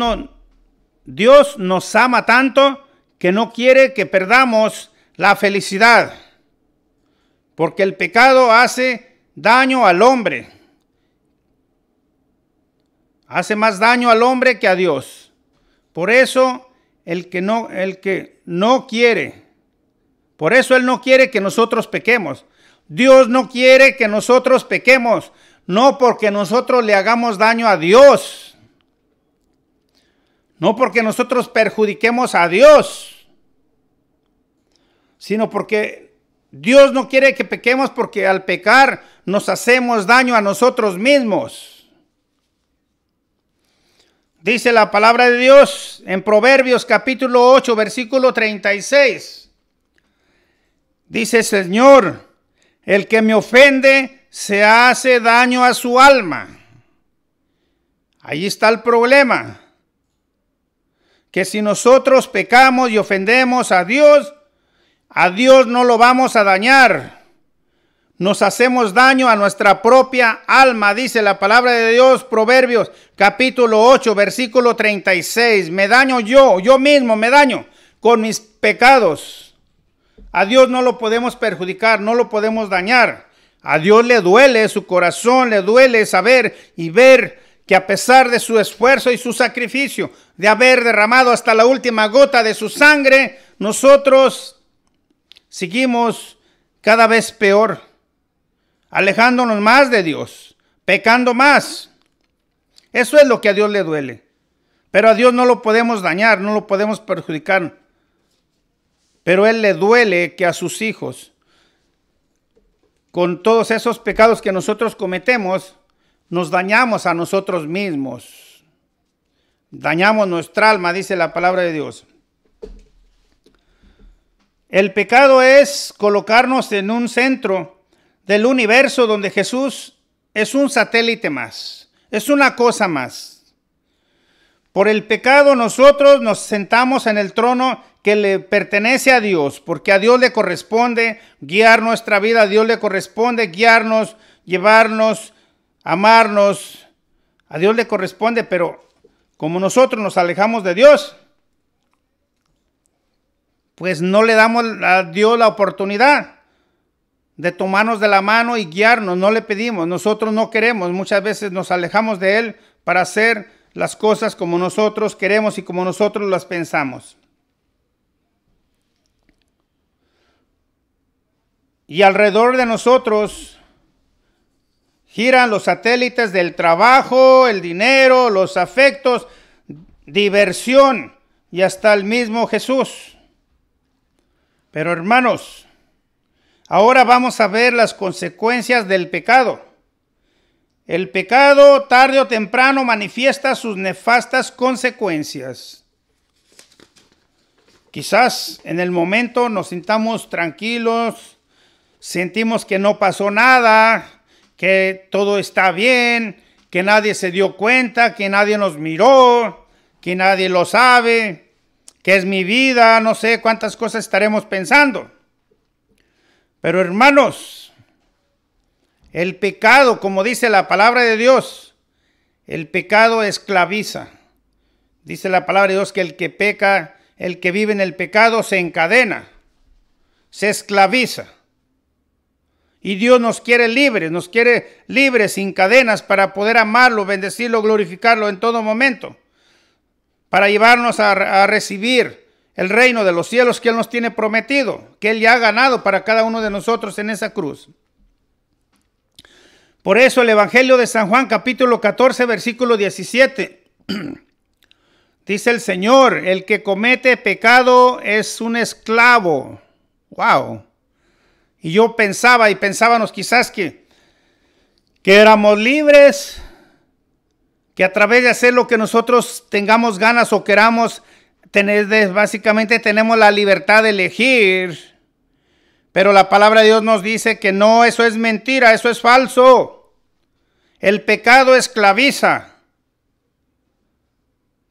nos ama tanto que no quiere que perdamos la felicidad, porque el pecado hace daño al hombre. Hace más daño al hombre que a Dios. Por eso Él no quiere que nosotros pequemos. Dios no quiere que nosotros pequemos, no porque nosotros le hagamos daño a Dios. No porque nosotros perjudiquemos a Dios, sino porque Dios no quiere que pequemos, porque al pecar nos hacemos daño a nosotros mismos. Dice la palabra de Dios en Proverbios capítulo 8, versículo 36. Dice: Señor, el que me ofende se hace daño a su alma. Ahí está el problema. Que si nosotros pecamos y ofendemos a Dios no lo vamos a dañar. Nos hacemos daño a nuestra propia alma, dice la palabra de Dios, Proverbios capítulo 8, versículo 36. Me daño yo mismo me daño con mis pecados. A Dios no lo podemos perjudicar, no lo podemos dañar. A Dios le duele, su corazón le duele saber y ver que a pesar de su esfuerzo y su sacrificio, de haber derramado hasta la última gota de su sangre, nosotros seguimos cada vez peor, alejándonos más de Dios, pecando más. Eso es lo que a Dios le duele. Pero a Dios no lo podemos dañar, no lo podemos perjudicar. Pero a Él le duele que a sus hijos, con todos esos pecados que nosotros cometemos, nos dañamos a nosotros mismos. Dañamos nuestra alma, dice la palabra de Dios. El pecado es colocarnos en un centro del universo donde Jesús es un satélite más, es una cosa más. Por el pecado nosotros nos sentamos en el trono que le pertenece a Dios, porque a Dios le corresponde guiar nuestra vida, a Dios le corresponde guiarnos, llevarnos, amarnos. A Dios le corresponde, pero como nosotros nos alejamos de Dios, pues no le damos a Dios la oportunidad de tomarnos de la mano y guiarnos. No le pedimos, nosotros no queremos. Muchas veces nos alejamos de Él para hacer las cosas como nosotros queremos y como nosotros las pensamos. Y alrededor de nosotros giran los satélites del trabajo, el dinero, los afectos, diversión y hasta el mismo Jesús. Pero hermanos, ahora vamos a ver las consecuencias del pecado. El pecado tarde o temprano manifiesta sus nefastas consecuencias. Quizás en el momento nos sintamos tranquilos, sentimos que no pasó nada, que todo está bien, que nadie se dio cuenta, que nadie nos miró, que nadie lo sabe, que es mi vida, no sé cuántas cosas estaremos pensando. Pero hermanos, el pecado, como dice la palabra de Dios, el pecado esclaviza. Dice la palabra de Dios que el que peca, el que vive en el pecado se encadena, se esclaviza. Y Dios nos quiere libres, sin cadenas, para poder amarlo, bendecirlo, glorificarlo en todo momento. Para llevarnos a recibir el reino de los cielos que Él nos tiene prometido, que Él ya ha ganado para cada uno de nosotros en esa cruz. Por eso el Evangelio de San Juan, capítulo 14, versículo 17. Dice el Señor, el que comete pecado es un esclavo. Wow. Y yo pensábamos quizás que éramos libres, que a través de hacer lo que nosotros tengamos ganas o queramos, básicamente tenemos la libertad de elegir. Pero la palabra de Dios nos dice que no, eso es mentira, eso es falso. El pecado esclaviza.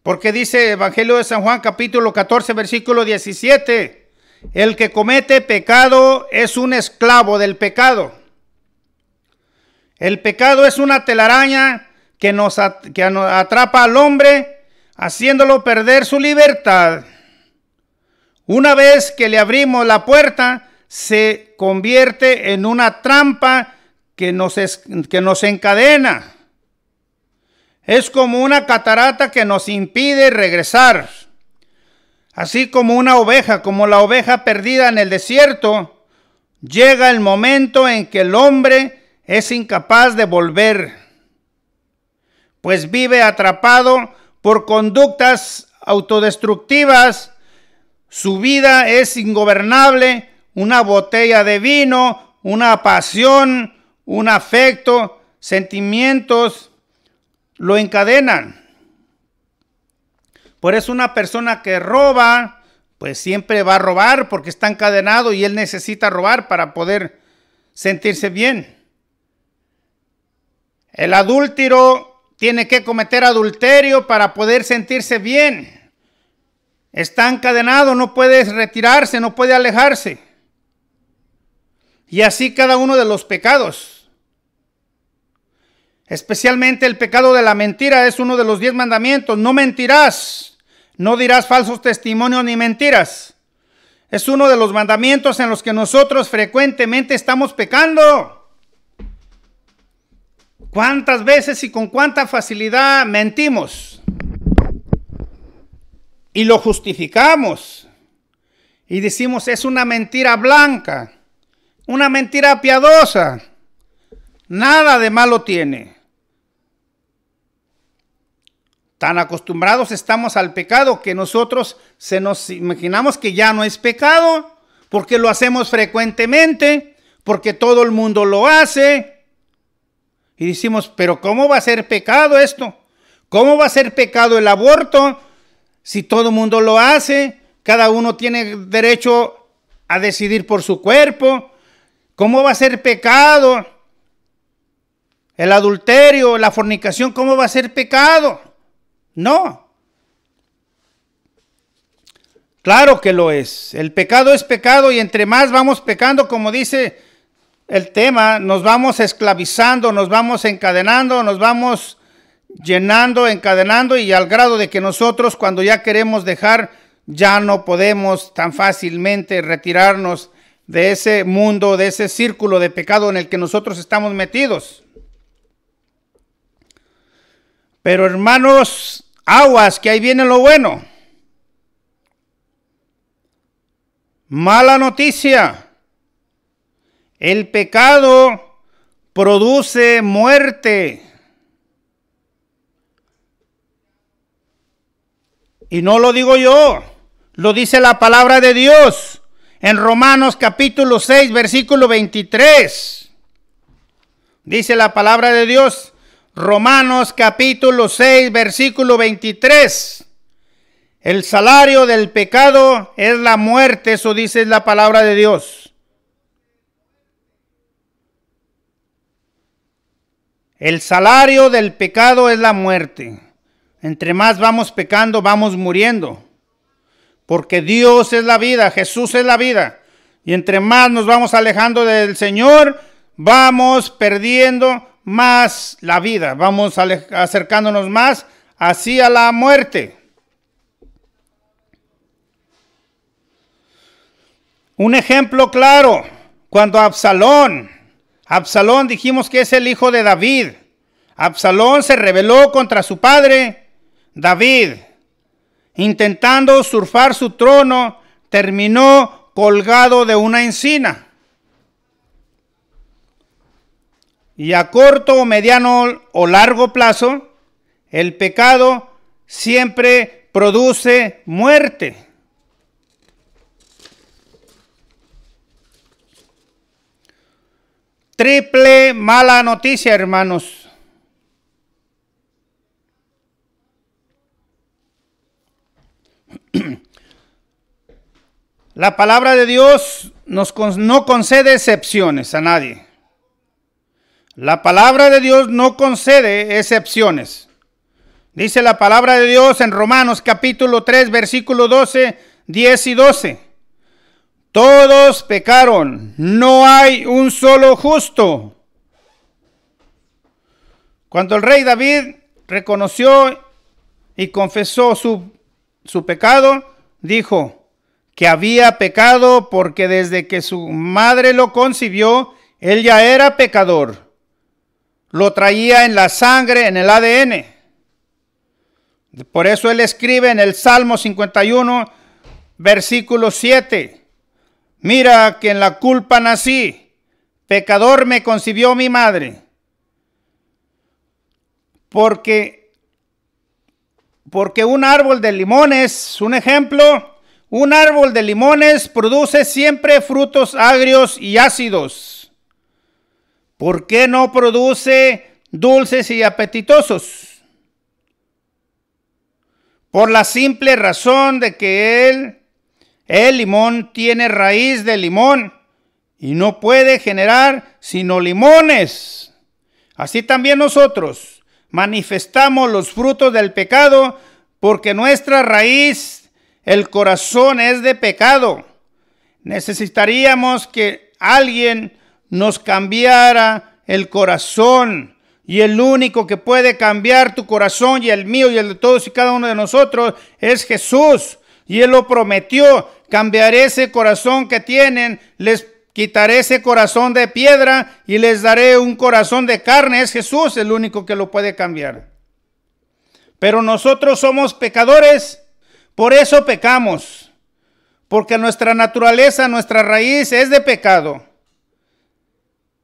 Porque dice Evangelio de San Juan capítulo 14 versículo 17. El que comete pecado es un esclavo del pecado. El pecado es una telaraña que atrapa al hombre, haciéndolo perder su libertad. Una vez que le abrimos la puerta, se convierte en una trampa que nos encadena. Es como una catarata que nos impide regresar. Así como una oveja, como la oveja perdida en el desierto, llega el momento en que el hombre es incapaz de volver, pues vive atrapado por conductas autodestructivas. Su vida es ingobernable. Una botella de vino, una pasión, un afecto, sentimientos, lo encadenan. Por eso una persona que roba, pues siempre va a robar porque está encadenado y él necesita robar para poder sentirse bien. El adúltero tiene que cometer adulterio para poder sentirse bien. Está encadenado, no puede retirarse, no puede alejarse. Y así cada uno de los pecados. Especialmente el pecado de la mentira es uno de los 10 mandamientos. No mentirás, no dirás falsos testimonios ni mentiras. Es uno de los mandamientos en los que nosotros frecuentemente estamos pecando. ¿Cuántas veces y con cuánta facilidad mentimos? Y lo justificamos. Y decimos, es una mentira blanca. Una mentira piadosa. Nada de malo tiene. Tan acostumbrados estamos al pecado que nosotros nos imaginamos que ya no es pecado, porque lo hacemos frecuentemente, porque todo el mundo lo hace. Y decimos, pero ¿cómo va a ser pecado esto? ¿Cómo va a ser pecado el aborto si todo el mundo lo hace? Cada uno tiene derecho a decidir por su cuerpo. ¿Cómo va a ser pecado el adulterio, la fornicación? ¿Cómo va a ser pecado? No. Claro que lo es. El pecado es pecado y entre más vamos pecando, como dice el tema, nos vamos esclavizando, nos vamos encadenando, nos vamos llenando, encadenando y al grado de que nosotros cuando ya queremos dejar, ya no podemos tan fácilmente retirarnos de ese mundo, de ese círculo de pecado en el que nosotros estamos metidos. Pero hermanos, aguas, que ahí viene lo bueno. Mala noticia. El pecado produce muerte. Y no lo digo yo, lo dice la palabra de Dios. En Romanos capítulo 6, versículo 23. Dice la palabra de Dios, Romanos capítulo 6, versículo 23. El salario del pecado es la muerte, eso dice la palabra de Dios. El salario del pecado es la muerte. Entre más vamos pecando, vamos muriendo. Porque Dios es la vida, Jesús es la vida. Y entre más nos vamos alejando del Señor, vamos perdiendo más la vida. Vamos acercándonos más hacia la muerte. Un ejemplo claro, cuando Absalón dijimos que es el hijo de David. Absalón se rebeló contra su padre, David. Intentando usurpar su trono, terminó colgado de una encina. y a corto o mediano o largo plazo, el pecado siempre produce muerte. Triple mala noticia, hermanos. La palabra de Dios no concede excepciones a nadie. La palabra de Dios no concede excepciones. Dice la palabra de Dios en Romanos capítulo 3, versículo 12, 10 y 12. Todos pecaron, no hay un solo justo. Cuando el rey David reconoció y confesó su pecado, dijo que había pecado porque desde que su madre lo concibió, él ya era pecador. Lo traía en la sangre, en el ADN. Por eso él escribe en el Salmo 51, versículo 7. Mira que en la culpa nací, pecador me concibió mi madre. Porque un árbol de limones, un ejemplo, un árbol de limones produce siempre frutos agrios y ácidos. ¿Por qué no produce dulces y apetitosos? Por la simple razón de que el limón tiene raíz de limón y no puede generar sino limones. Así también nosotros manifestamos los frutos del pecado porque nuestra raíz, el corazón, es de pecado. Necesitaríamos que alguien nos cambiara el corazón. Y el único que puede cambiar tu corazón y el mío y el de todos y cada uno de nosotros es Jesús. Y Él lo prometió. Cambiaré ese corazón que tienen, les quitaré ese corazón de piedra y les daré un corazón de carne. Es Jesús el único que lo puede cambiar. Pero nosotros somos pecadores, por eso pecamos. Porque nuestra naturaleza, nuestra raíz es de pecado.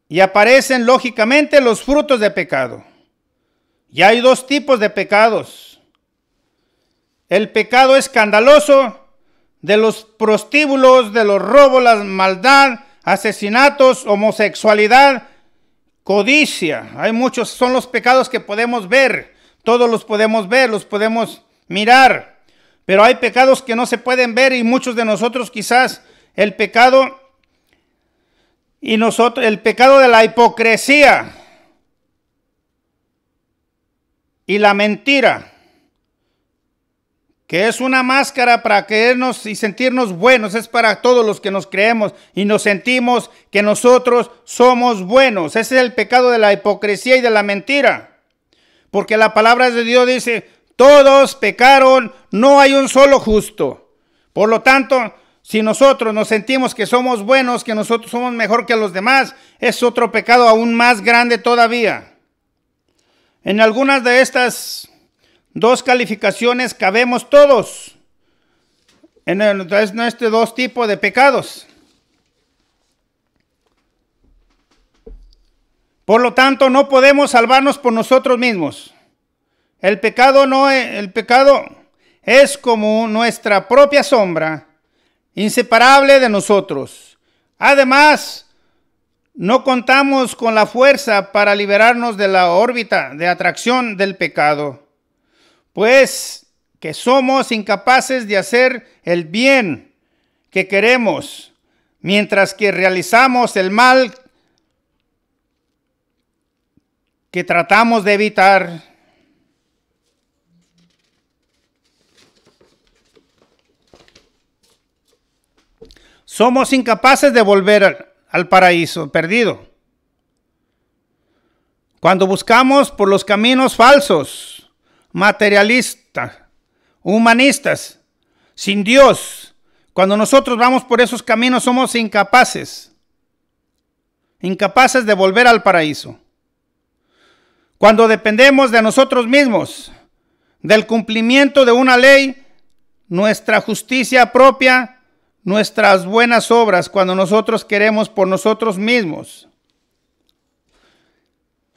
Y aparecen lógicamente los frutos de pecado. Y hay dos tipos de pecados. El pecado escandaloso, de los prostíbulos, de los robos, la maldad, asesinatos, homosexualidad, codicia. Hay muchos, son los pecados que podemos ver. Todos los podemos ver, los podemos mirar. Pero hay pecados que no se pueden ver y muchos de nosotros quizás el pecado de la hipocresía y la mentira, que es una máscara para creernos y sentirnos buenos, es para todos los que nos creemos y nos sentimos que nosotros somos buenos. Ese es el pecado de la hipocresía y de la mentira, porque la palabra de Dios dice, todos pecaron, no hay un solo justo. Por lo tanto, si nosotros nos sentimos que somos buenos, que nosotros somos mejor que los demás, es otro pecado aún más grande todavía. En algunas de estas dos calificaciones cabemos todos en este dos tipos de pecados. Por lo tanto, no podemos salvarnos por nosotros mismos. El pecado es como nuestra propia sombra, inseparable de nosotros. Además, no contamos con la fuerza para liberarnos de la órbita de atracción del pecado, pues que somos incapaces de hacer el bien que queremos, mientras que realizamos el mal que tratamos de evitar. Somos incapaces de volver al paraíso perdido. Cuando buscamos por los caminos falsos, materialistas, humanistas, sin Dios, cuando nosotros vamos por esos caminos somos incapaces de volver al paraíso. Cuando dependemos de nosotros mismos, del cumplimiento de una ley, nuestra justicia propia, nuestras buenas obras, cuando nosotros queremos por nosotros mismos.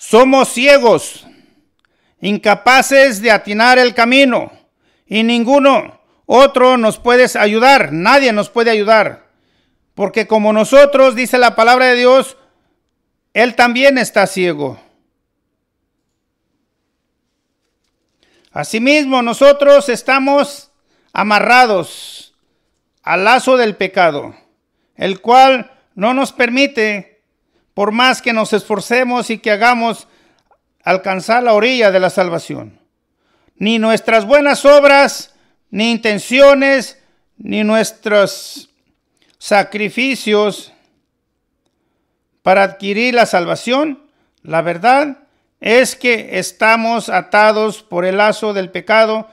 Somos ciegos, incapaces de atinar el camino, y ninguno otro nos puede ayudar, nadie nos puede ayudar, porque como nosotros, dice la palabra de Dios, Él también está ciego. Asimismo, nosotros estamos amarrados al lazo del pecado, el cual no nos permite, por más que nos esforcemos y que hagamos, alcanzar la orilla de la salvación. Ni nuestras buenas obras, ni intenciones, ni nuestros sacrificios para adquirir la salvación. La verdad es que estamos atados por el lazo del pecado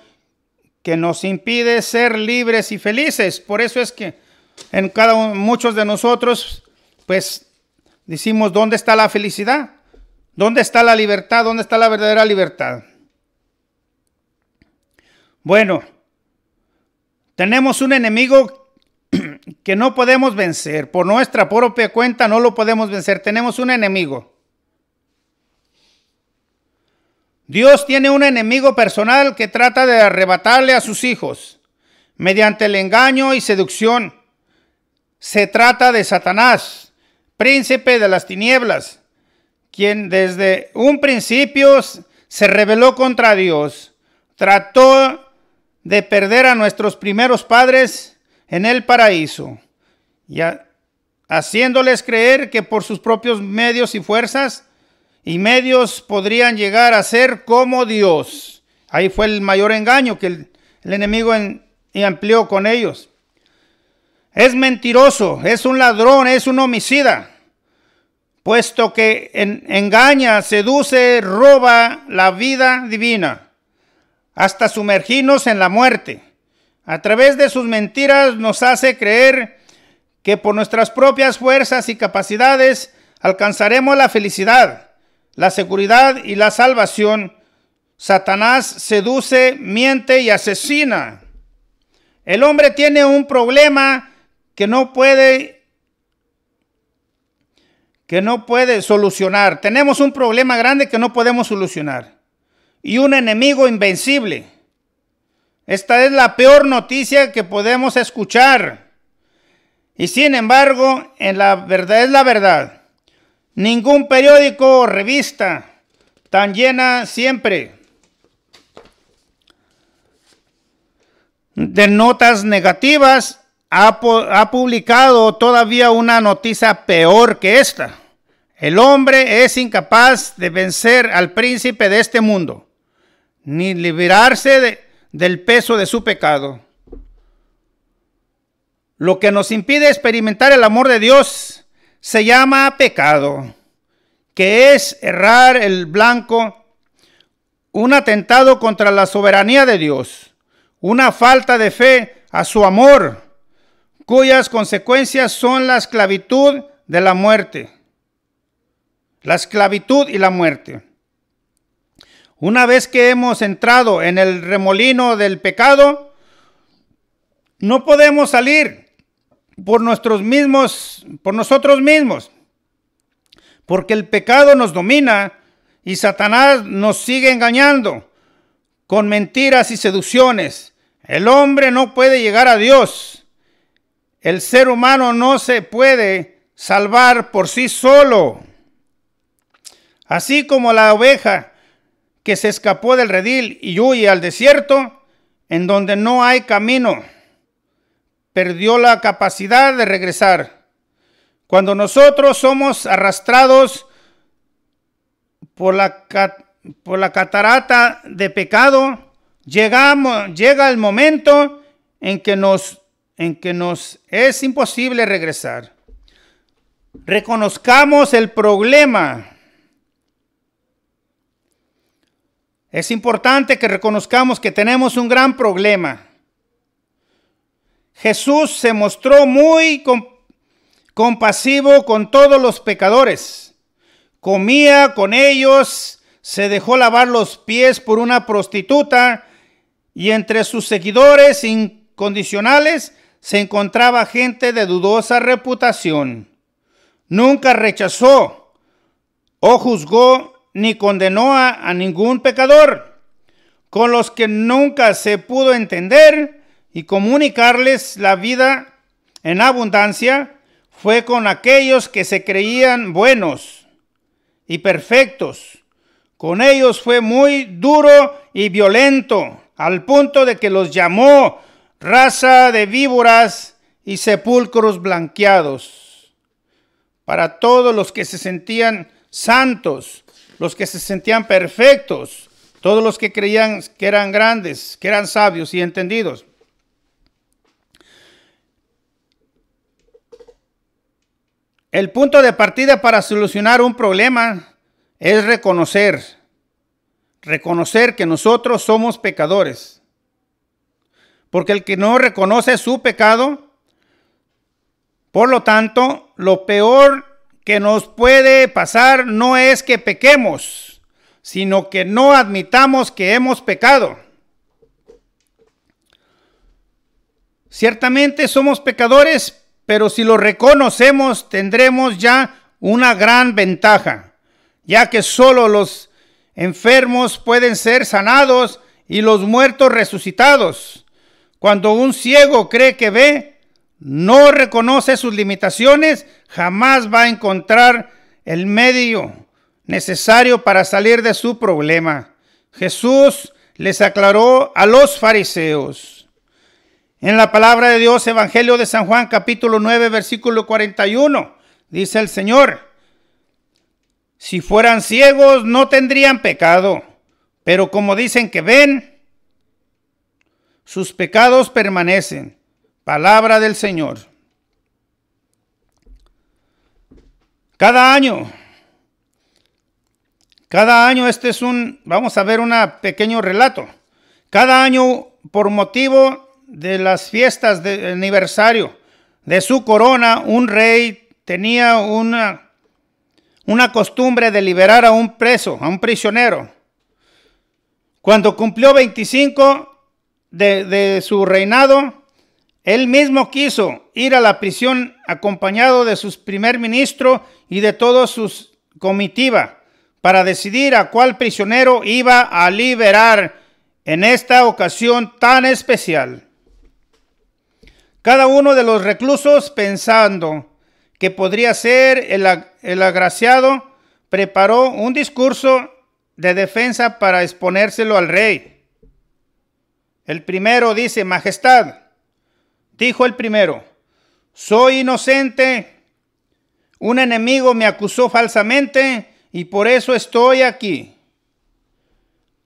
que nos impide ser libres y felices. Por eso es que muchos de nosotros, pues, decimos, ¿dónde está la felicidad? ¿Dónde está la libertad? ¿Dónde está la verdadera libertad? Bueno, tenemos un enemigo que no podemos vencer. Por nuestra propia cuenta no lo podemos vencer. Tenemos un enemigo. Dios tiene un enemigo personal que trata de arrebatarle a sus hijos mediante el engaño y seducción. Se trata de Satanás, príncipe de las tinieblas, quien desde un principio se rebeló contra Dios. Trató de perder a nuestros primeros padres en el paraíso, y haciéndoles creer que por sus propios medios y fuerzas y medios podrían llegar a ser como Dios. Ahí fue el mayor engaño que el enemigo empleó con ellos. Es mentiroso, es un ladrón, es un homicida, puesto que engaña, seduce, roba la vida divina, hasta sumergirnos en la muerte. A través de sus mentiras nos hace creer que por nuestras propias fuerzas y capacidades alcanzaremos la felicidad, la seguridad y la salvación. Satanás seduce, miente y asesina. El hombre tiene un problema que no puede solucionar. Tenemos un problema grande que no podemos solucionar. Y un enemigo invencible. Esta es la peor noticia que podemos escuchar. Y sin embargo, es la verdad. Ningún periódico o revista tan llena siempre de notas negativas ha publicado todavía una noticia peor que esta. El hombre es incapaz de vencer al príncipe de este mundo, ni liberarse del peso de su pecado. Lo que nos impide experimentar el amor de Dios se llama pecado, que es errar el blanco, un atentado contra la soberanía de Dios, una falta de fe a su amor, cuyas consecuencias son la esclavitud de la muerte. La esclavitud y la muerte. Una vez que hemos entrado en el remolino del pecado, no podemos salir por nosotros mismos, porque el pecado nos domina y Satanás nos sigue engañando con mentiras y seducciones. El hombre no puede llegar a Dios. El ser humano no se puede salvar por sí solo. Así como la oveja que se escapó del redil y huye al desierto, en donde no hay camino, perdió la capacidad de regresar. Cuando nosotros somos arrastrados por la catarata de pecado, llega el momento en que nos es imposible regresar. Reconozcamos el problema. Es importante que reconozcamos que tenemos un gran problema. Jesús se mostró muy compasivo con todos los pecadores. Comía con ellos, se dejó lavar los pies por una prostituta y entre sus seguidores incondicionales se encontraba gente de dudosa reputación. Nunca rechazó o juzgó ni condenó a ningún pecador. Con los que nunca se pudo entender y comunicarles la vida en abundancia fue con aquellos que se creían buenos y perfectos. Con ellos fue muy duro y violento, al punto de que los llamó raza de víboras y sepulcros blanqueados. Para todos los que se sentían santos, los que se sentían perfectos, todos los que creían que eran grandes, que eran sabios y entendidos. El punto de partida para solucionar un problema es reconocer que nosotros somos pecadores. Porque el que no reconoce su pecado, por lo tanto, lo peor que nos puede pasar no es que pequemos, sino que no admitamos que hemos pecado. Ciertamente somos pecadores, pero si lo reconocemos tendremos ya una gran ventaja, ya que solo los enfermos pueden ser sanados y los muertos resucitados. Cuando un ciego cree que ve, no reconoce sus limitaciones, jamás va a encontrar el medio necesario para salir de su problema. Jesús les aclaró a los fariseos. En la palabra de Dios, Evangelio de San Juan, capítulo 9, versículo 41, dice el Señor: si fueran ciegos no tendrían pecado, pero como dicen que ven, sus pecados permanecen. Palabra del Señor. Cada año, vamos a ver un pequeño relato. Cada año, por motivo de las fiestas de aniversario de su corona, un rey tenía una costumbre de liberar a un preso, a un prisionero. Cuando cumplió 25 de su reinado, él mismo quiso ir a la prisión acompañado de su primer ministro y de toda su comitiva para decidir a cuál prisionero iba a liberar en esta ocasión tan especial. Cada uno de los reclusos, pensando que podría ser el agraciado, preparó un discurso de defensa para exponérselo al rey. El primero dice: Majestad, dijo el primero, soy inocente, un enemigo me acusó falsamente y por eso estoy aquí.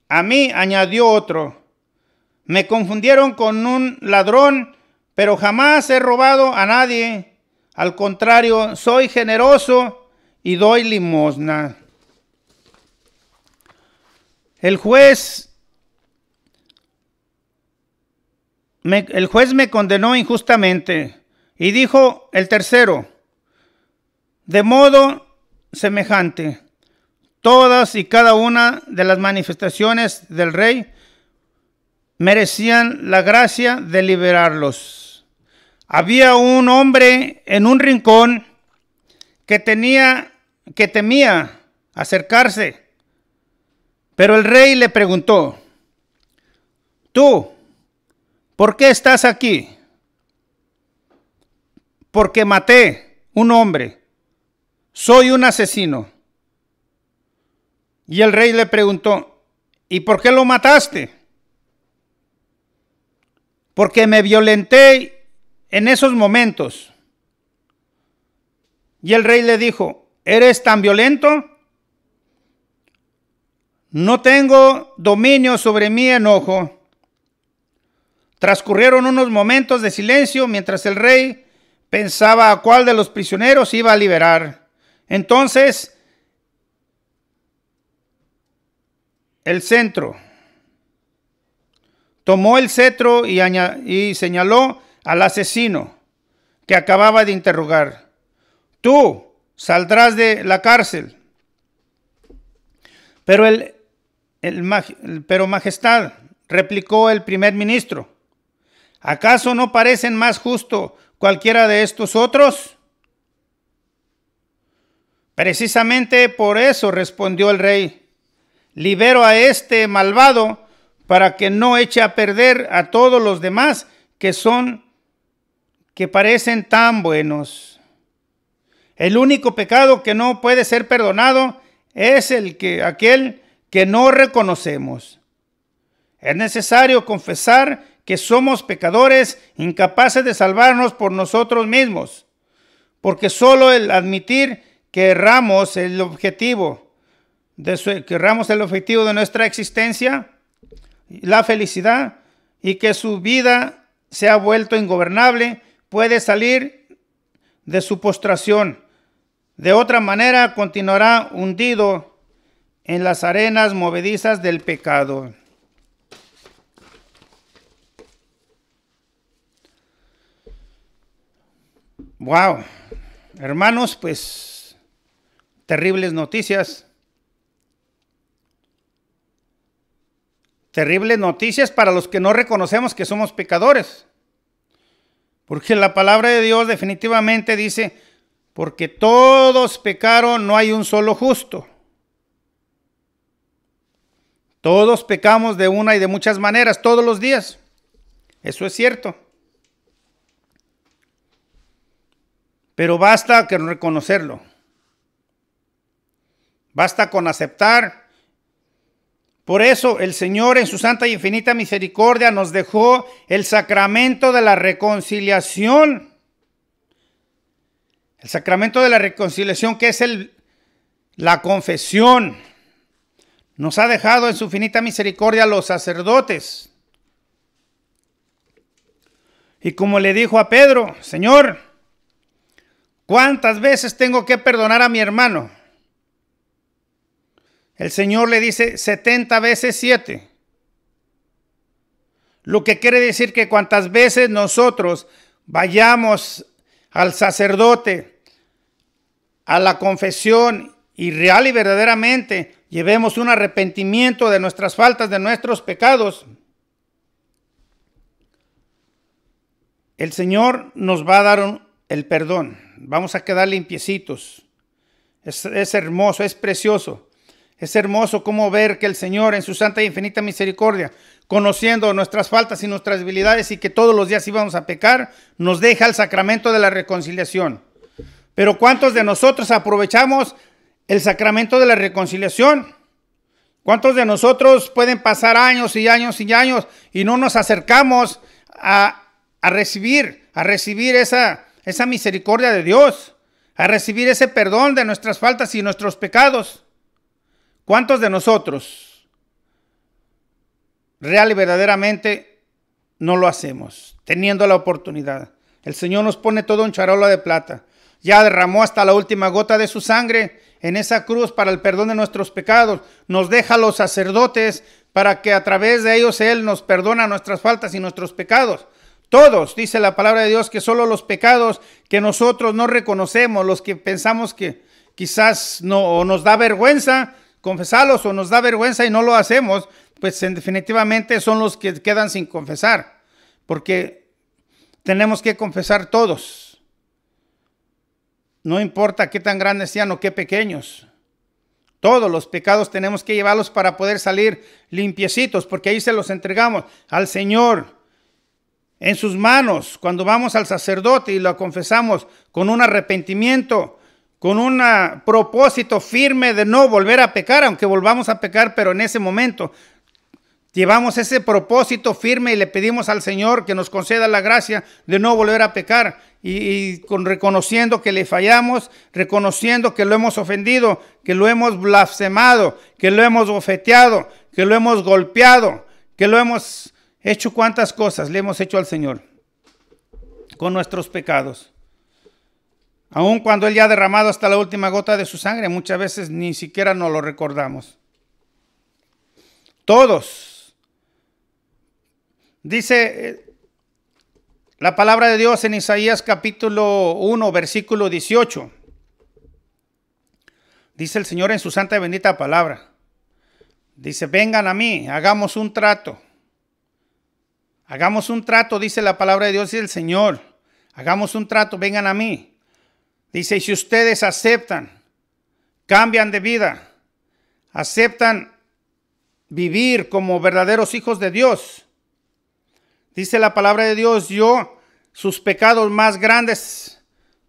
A mí, añadió otro, me confundieron con un ladrón, pero jamás he robado a nadie. Al contrario, soy generoso y doy limosna. El juez me condenó injustamente. Y dijo el tercero: de modo semejante, todas y cada una de las manifestaciones del rey merecían la gracia de liberarlos. Había un hombre en un rincón que temía acercarse, pero el rey le preguntó: ¿tú por qué estás aquí? Porque maté un hombre, soy un asesino. Y el rey le preguntó: ¿y por qué lo mataste? Porque me violenté en esos momentos. Y el rey le dijo: ¿eres tan violento? No tengo dominio sobre mi enojo. Transcurrieron unos momentos de silencio mientras el rey pensaba a cuál de los prisioneros iba a liberar. Entonces, el centro tomó el cetro y señaló al asesino que acababa de interrogar: tú saldrás de la cárcel. Pero majestad, replicó el primer ministro, ¿acaso no parecen más justo cualquiera de estos otros? Precisamente por eso, respondió el rey, libero a este malvado para que no eche a perder a todos los demás que parecen tan buenos. El único pecado que no puede ser perdonado es aquel que no reconocemos. Es necesario confesar que somos pecadores, incapaces de salvarnos por nosotros mismos, porque solo el admitir que erramos el objetivo de nuestra existencia, la felicidad, y que su vida se ha vuelto ingobernable, puede salir de su postración. De otra manera, continuará hundido en las arenas movedizas del pecado. Wow, hermanos, pues terribles noticias. Terribles noticias para los que no reconocemos que somos pecadores. Porque la palabra de Dios definitivamente dice, porque todos pecaron, no hay un solo justo. Todos pecamos de una y de muchas maneras, todos los días. Eso es cierto. Pero basta con reconocerlo. Basta con aceptar. Por eso el Señor en su santa y infinita misericordia nos dejó el sacramento de la reconciliación. El sacramento de la reconciliación, que es la confesión. Nos ha dejado en su infinita misericordia a los sacerdotes. Y como le dijo a Pedro, Señor, ¿cuántas veces tengo que perdonar a mi hermano? El Señor le dice 70 veces 7. Lo que quiere decir que cuantas veces nosotros vayamos al sacerdote, a la confesión, y real y verdaderamente llevemos un arrepentimiento de nuestras faltas, de nuestros pecados, el Señor nos va a dar el perdón. Vamos a quedar limpiecitos. Es hermoso, es precioso. Es hermoso cómo ver que el Señor en su santa e infinita misericordia, conociendo nuestras faltas y nuestras debilidades y que todos los días íbamos a pecar, nos deja el sacramento de la reconciliación. Pero ¿cuántos de nosotros aprovechamos el sacramento de la reconciliación? ¿Cuántos de nosotros pueden pasar años y años y años y no nos acercamos a recibir esa misericordia de Dios, a recibir ese perdón de nuestras faltas y nuestros pecados? ¿Cuántos de nosotros real y verdaderamente no lo hacemos, teniendo la oportunidad? El Señor nos pone todo en charola de plata. Ya derramó hasta la última gota de su sangre en esa cruz para el perdón de nuestros pecados. Nos deja a los sacerdotes para que a través de ellos Él nos perdona nuestras faltas y nuestros pecados. Todos, dice la palabra de Dios, que solo los pecados que nosotros no reconocemos, los que pensamos que quizás no, o nos da vergüenza confesarlos, o nos da vergüenza y no lo hacemos, pues definitivamente son los que quedan sin confesar, porque tenemos que confesar todos. No importa qué tan grandes sean o qué pequeños. Todos los pecados tenemos que llevarlos para poder salir limpiecitos, porque ahí se los entregamos al Señor en sus manos. Cuando vamos al sacerdote y lo confesamos con un arrepentimiento, con un propósito firme de no volver a pecar, aunque volvamos a pecar, pero en ese momento llevamos ese propósito firme y le pedimos al Señor que nos conceda la gracia de no volver a pecar, y reconociendo que le fallamos, reconociendo que lo hemos ofendido, que lo hemos blasfemado, que lo hemos bofeteado, que lo hemos golpeado, que lo hemos hecho, cuántas cosas le hemos hecho al Señor con nuestros pecados. Aun cuando Él ya ha derramado hasta la última gota de su sangre, muchas veces ni siquiera nos lo recordamos. Todos. Dice la palabra de Dios en Isaías capítulo 1, versículo 18. Dice el Señor en su santa y bendita palabra. Dice, vengan a mí, hagamos un trato. Hagamos un trato, dice la palabra de Dios y el Señor. Hagamos un trato, vengan a mí. Dice, y si ustedes aceptan, cambian de vida, aceptan vivir como verdaderos hijos de Dios. Dice la palabra de Dios, yo sus pecados más grandes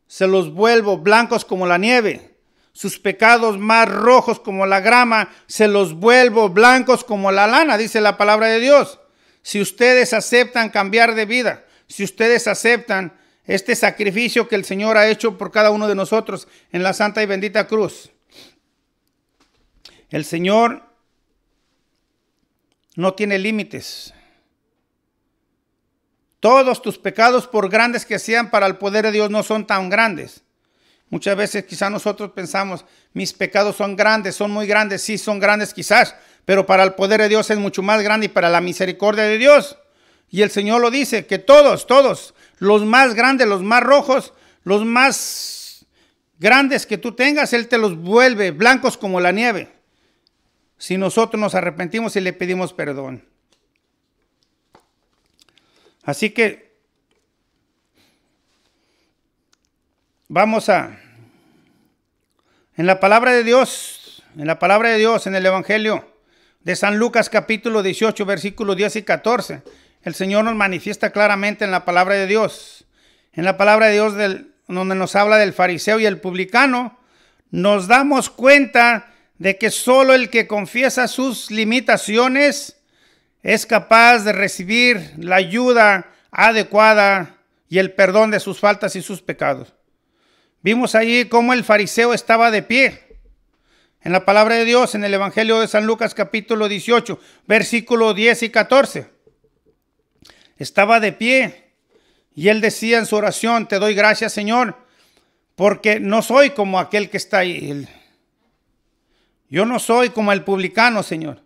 se los vuelvo blancos como la nieve. Sus pecados más rojos como la grama se los vuelvo blancos como la lana, dice la palabra de Dios. Si ustedes aceptan cambiar de vida, si ustedes aceptan este sacrificio que el Señor ha hecho por cada uno de nosotros en la santa y bendita cruz. El Señor no tiene límites. Todos tus pecados, por grandes que sean, para el poder de Dios no son tan grandes. Muchas veces quizás nosotros pensamos, mis pecados son grandes, son muy grandes. Sí, son grandes quizás, pero para el poder de Dios es mucho más grande y para la misericordia de Dios. Y el Señor lo dice, que todos, los más grandes, los más rojos, los más grandes que tú tengas, Él te los vuelve blancos como la nieve. Si nosotros nos arrepentimos y le pedimos perdón. Así que vamos en la palabra de Dios, en el Evangelio de San Lucas capítulo 18, versículos 10 y 14, el Señor nos manifiesta claramente en la palabra de Dios. En la palabra de Dios donde nos habla del fariseo y el publicano, nos damos cuenta de que solo el que confiesa sus limitaciones es capaz de recibir la ayuda adecuada y el perdón de sus faltas y sus pecados. Vimos allí cómo el fariseo estaba de pie. En la palabra de Dios, en el Evangelio de San Lucas capítulo 18, versículos 10 y 14. Estaba de pie y él decía en su oración, te doy gracias, Señor, porque no soy como aquel que está ahí. Yo no soy como el publicano, Señor.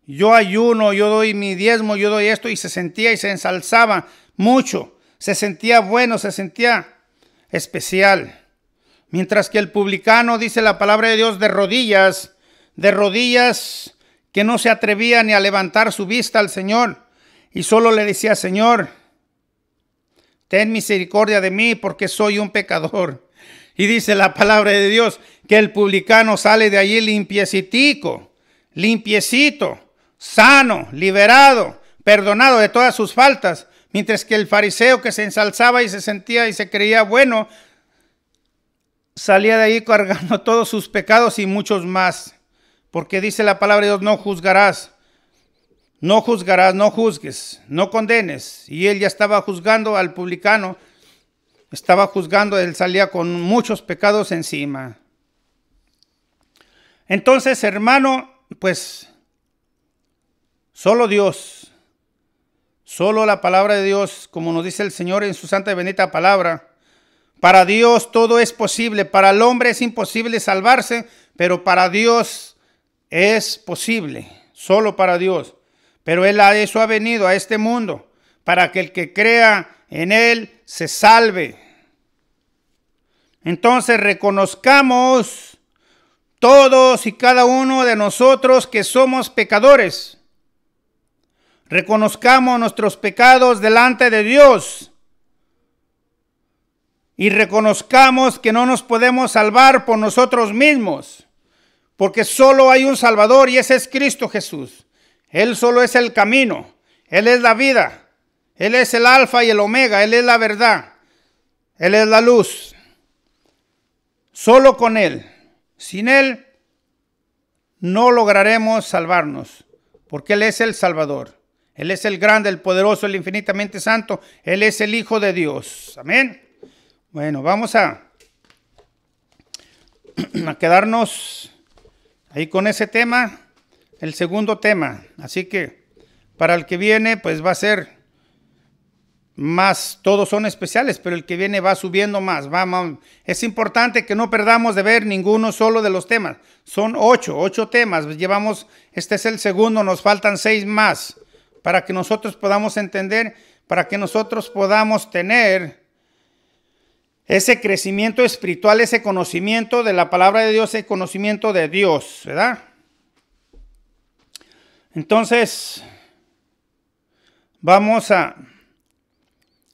Yo ayuno, yo doy mi diezmo, yo doy esto, y se sentía y se ensalzaba mucho. Se sentía bueno, se sentía especial. Mientras que el publicano, dice la palabra de Dios, de rodillas, que no se atrevía ni a levantar su vista al Señor. Y solo le decía, Señor, ten misericordia de mí porque soy un pecador. Y dice la palabra de Dios que el publicano sale de allí limpiecito, sano, liberado, perdonado de todas sus faltas. Mientras que el fariseo que se ensalzaba y se sentía y se creía bueno, salía de ahí cargando todos sus pecados y muchos más. Porque dice la palabra de Dios, no juzgues, no condenes. Y él ya estaba juzgando al publicano, él salía con muchos pecados encima. Entonces, hermano, pues solo Dios, solo la palabra de Dios, como nos dice el Señor en su santa y bendita palabra, para Dios todo es posible. Para el hombre es imposible salvarse, pero para Dios es posible, solo para Dios. Pero Él a eso ha venido a este mundo, para que el que crea en Él se salve. Entonces reconozcamos todos y cada uno de nosotros que somos pecadores. Reconozcamos nuestros pecados delante de Dios. Y reconozcamos que no nos podemos salvar por nosotros mismos. Porque solo hay un Salvador y ese es Cristo Jesús. Él solo es el camino. Él es la vida. Él es el alfa y el omega. Él es la verdad. Él es la luz. Solo con Él. Sin Él no lograremos salvarnos. Porque Él es el Salvador. Él es el grande, el poderoso, el infinitamente santo. Él es el Hijo de Dios. Amén. Bueno, vamos a quedarnos ahí con ese tema. El segundo tema, así que para el que viene pues va a ser más, todos son especiales, pero el que viene va subiendo más, es importante que no perdamos de ver ninguno solo de los temas, son 8 temas, llevamos, este es el segundo, nos faltan 6 más, para que nosotros podamos entender, para que nosotros podamos tener ese crecimiento espiritual, ese conocimiento de la palabra de Dios, ese conocimiento de Dios, ¿verdad? Entonces, vamos a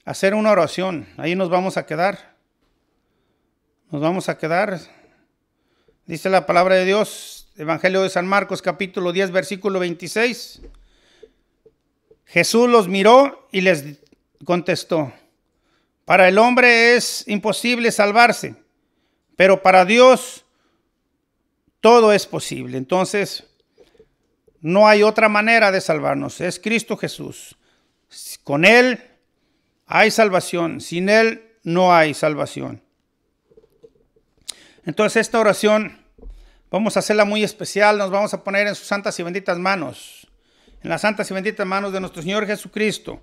hacer una oración. Ahí nos vamos a quedar. Dice la palabra de Dios Evangelio de San Marcos, capítulo 10, versículo 26. Jesús los miró y les contestó: para el hombre es imposible salvarse, pero para Dios todo es posible. Entonces, no hay otra manera de salvarnos, es Cristo Jesús. Con Él hay salvación, sin Él no hay salvación. Entonces esta oración vamos a hacerla muy especial, nos vamos a poner en sus santas y benditas manos, en las santas y benditas manos de nuestro Señor Jesucristo.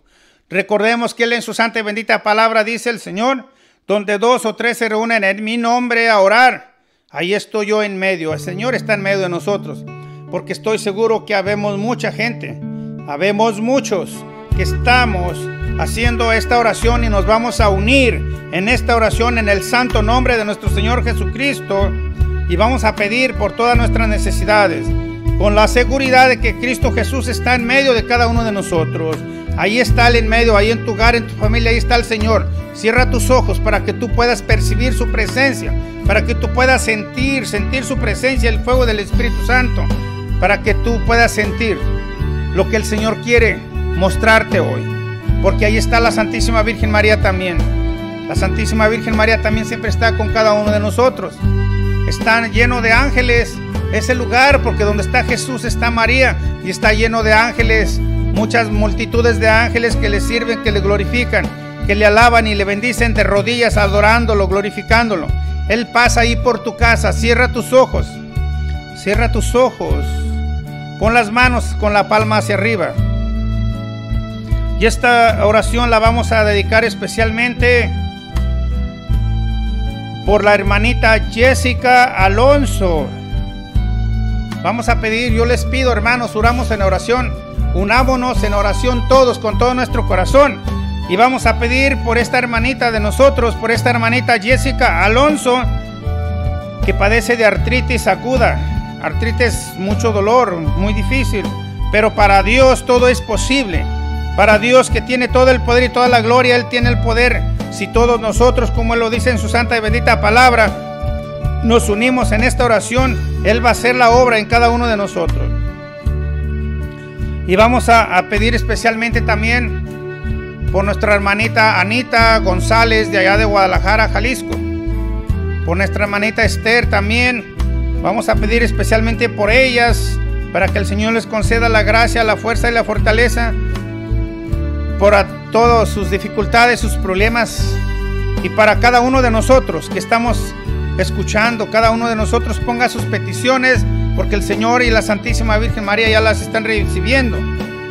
Recordemos que Él en su santa y bendita palabra dice el Señor: donde 2 o 3 se reúnen en mi nombre a orar, ahí estoy yo en medio. El Señor está en medio de nosotros, porque estoy seguro que habemos mucha gente, habemos muchos que estamos haciendo esta oración y nos vamos a unir en esta oración en el santo nombre de nuestro Señor Jesucristo, y vamos a pedir por todas nuestras necesidades, con la seguridad de que Cristo Jesús está en medio de cada uno de nosotros. Ahí está Él en medio, ahí en tu hogar, en tu familia, ahí está el Señor. Cierra tus ojos para que tú puedas percibir su presencia, para que tú puedas sentir su presencia, el fuego del Espíritu Santo, para que tú puedas sentir lo que el Señor quiere mostrarte hoy. Porque ahí está la Santísima Virgen María también. La Santísima Virgen María también siempre está con cada uno de nosotros. Está lleno de ángeles ese lugar, porque donde está Jesús está María, y está lleno de ángeles, muchas multitudes de ángeles que le sirven, que le glorifican, que le alaban y le bendicen de rodillas, adorándolo, glorificándolo. Él pasa ahí por tu casa. Cierra tus ojos, pon las manos con la palma hacia arriba. Y esta oración la vamos a dedicar especialmente por la hermanita Jessica Alonso. Vamos a pedir, yo les pido, hermanos, oramos en oración, unámonos en oración todos con todo nuestro corazón, y vamos a pedir por esta hermanita de nosotros, por esta hermanita Jessica Alonso, que padece de artritis aguda. Artritis, mucho dolor, muy difícil, pero para Dios todo es posible. Para Dios, que tiene todo el poder y toda la gloria, Él tiene el poder. Si todos nosotros, como Él lo dice en su santa y bendita palabra, nos unimos en esta oración, Él va a hacer la obra en cada uno de nosotros. Y vamos a pedir especialmente también por nuestra hermanita Anita González, de allá de Guadalajara, Jalisco. Por nuestra hermanita Esther también. Vamos a pedir especialmente por ellas, para que el Señor les conceda la gracia, la fuerza y la fortaleza por todas sus dificultades, sus problemas. Y para cada uno de nosotros que estamos escuchando, cada uno de nosotros ponga sus peticiones, porque el Señor y la Santísima Virgen María ya las están recibiendo,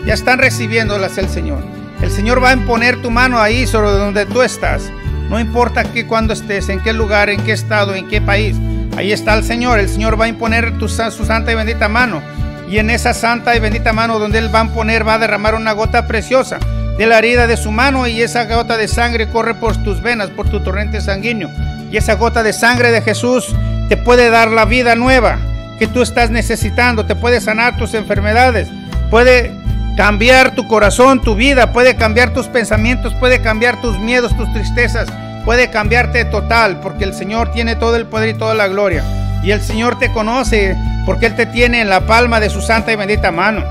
ya están recibiéndolas el Señor. El Señor va a imponer tu mano ahí sobre donde tú estás, no importa cuándo estés, en qué lugar, en qué estado, en qué país. Ahí está el Señor va a imponer su santa y bendita mano, y en esa santa y bendita mano donde Él va a poner, va a derramar una gota preciosa de la herida de su mano, y esa gota de sangre corre por tus venas, por tu torrente sanguíneo, y esa gota de sangre de Jesús te puede dar la vida nueva que tú estás necesitando, te puede sanar tus enfermedades, puede cambiar tu corazón, tu vida, puede cambiar tus pensamientos, puede cambiar tus miedos, tus tristezas, puede cambiarte total, porque el Señor tiene todo el poder y toda la gloria, y el Señor te conoce porque Él te tiene en la palma de su santa y bendita mano.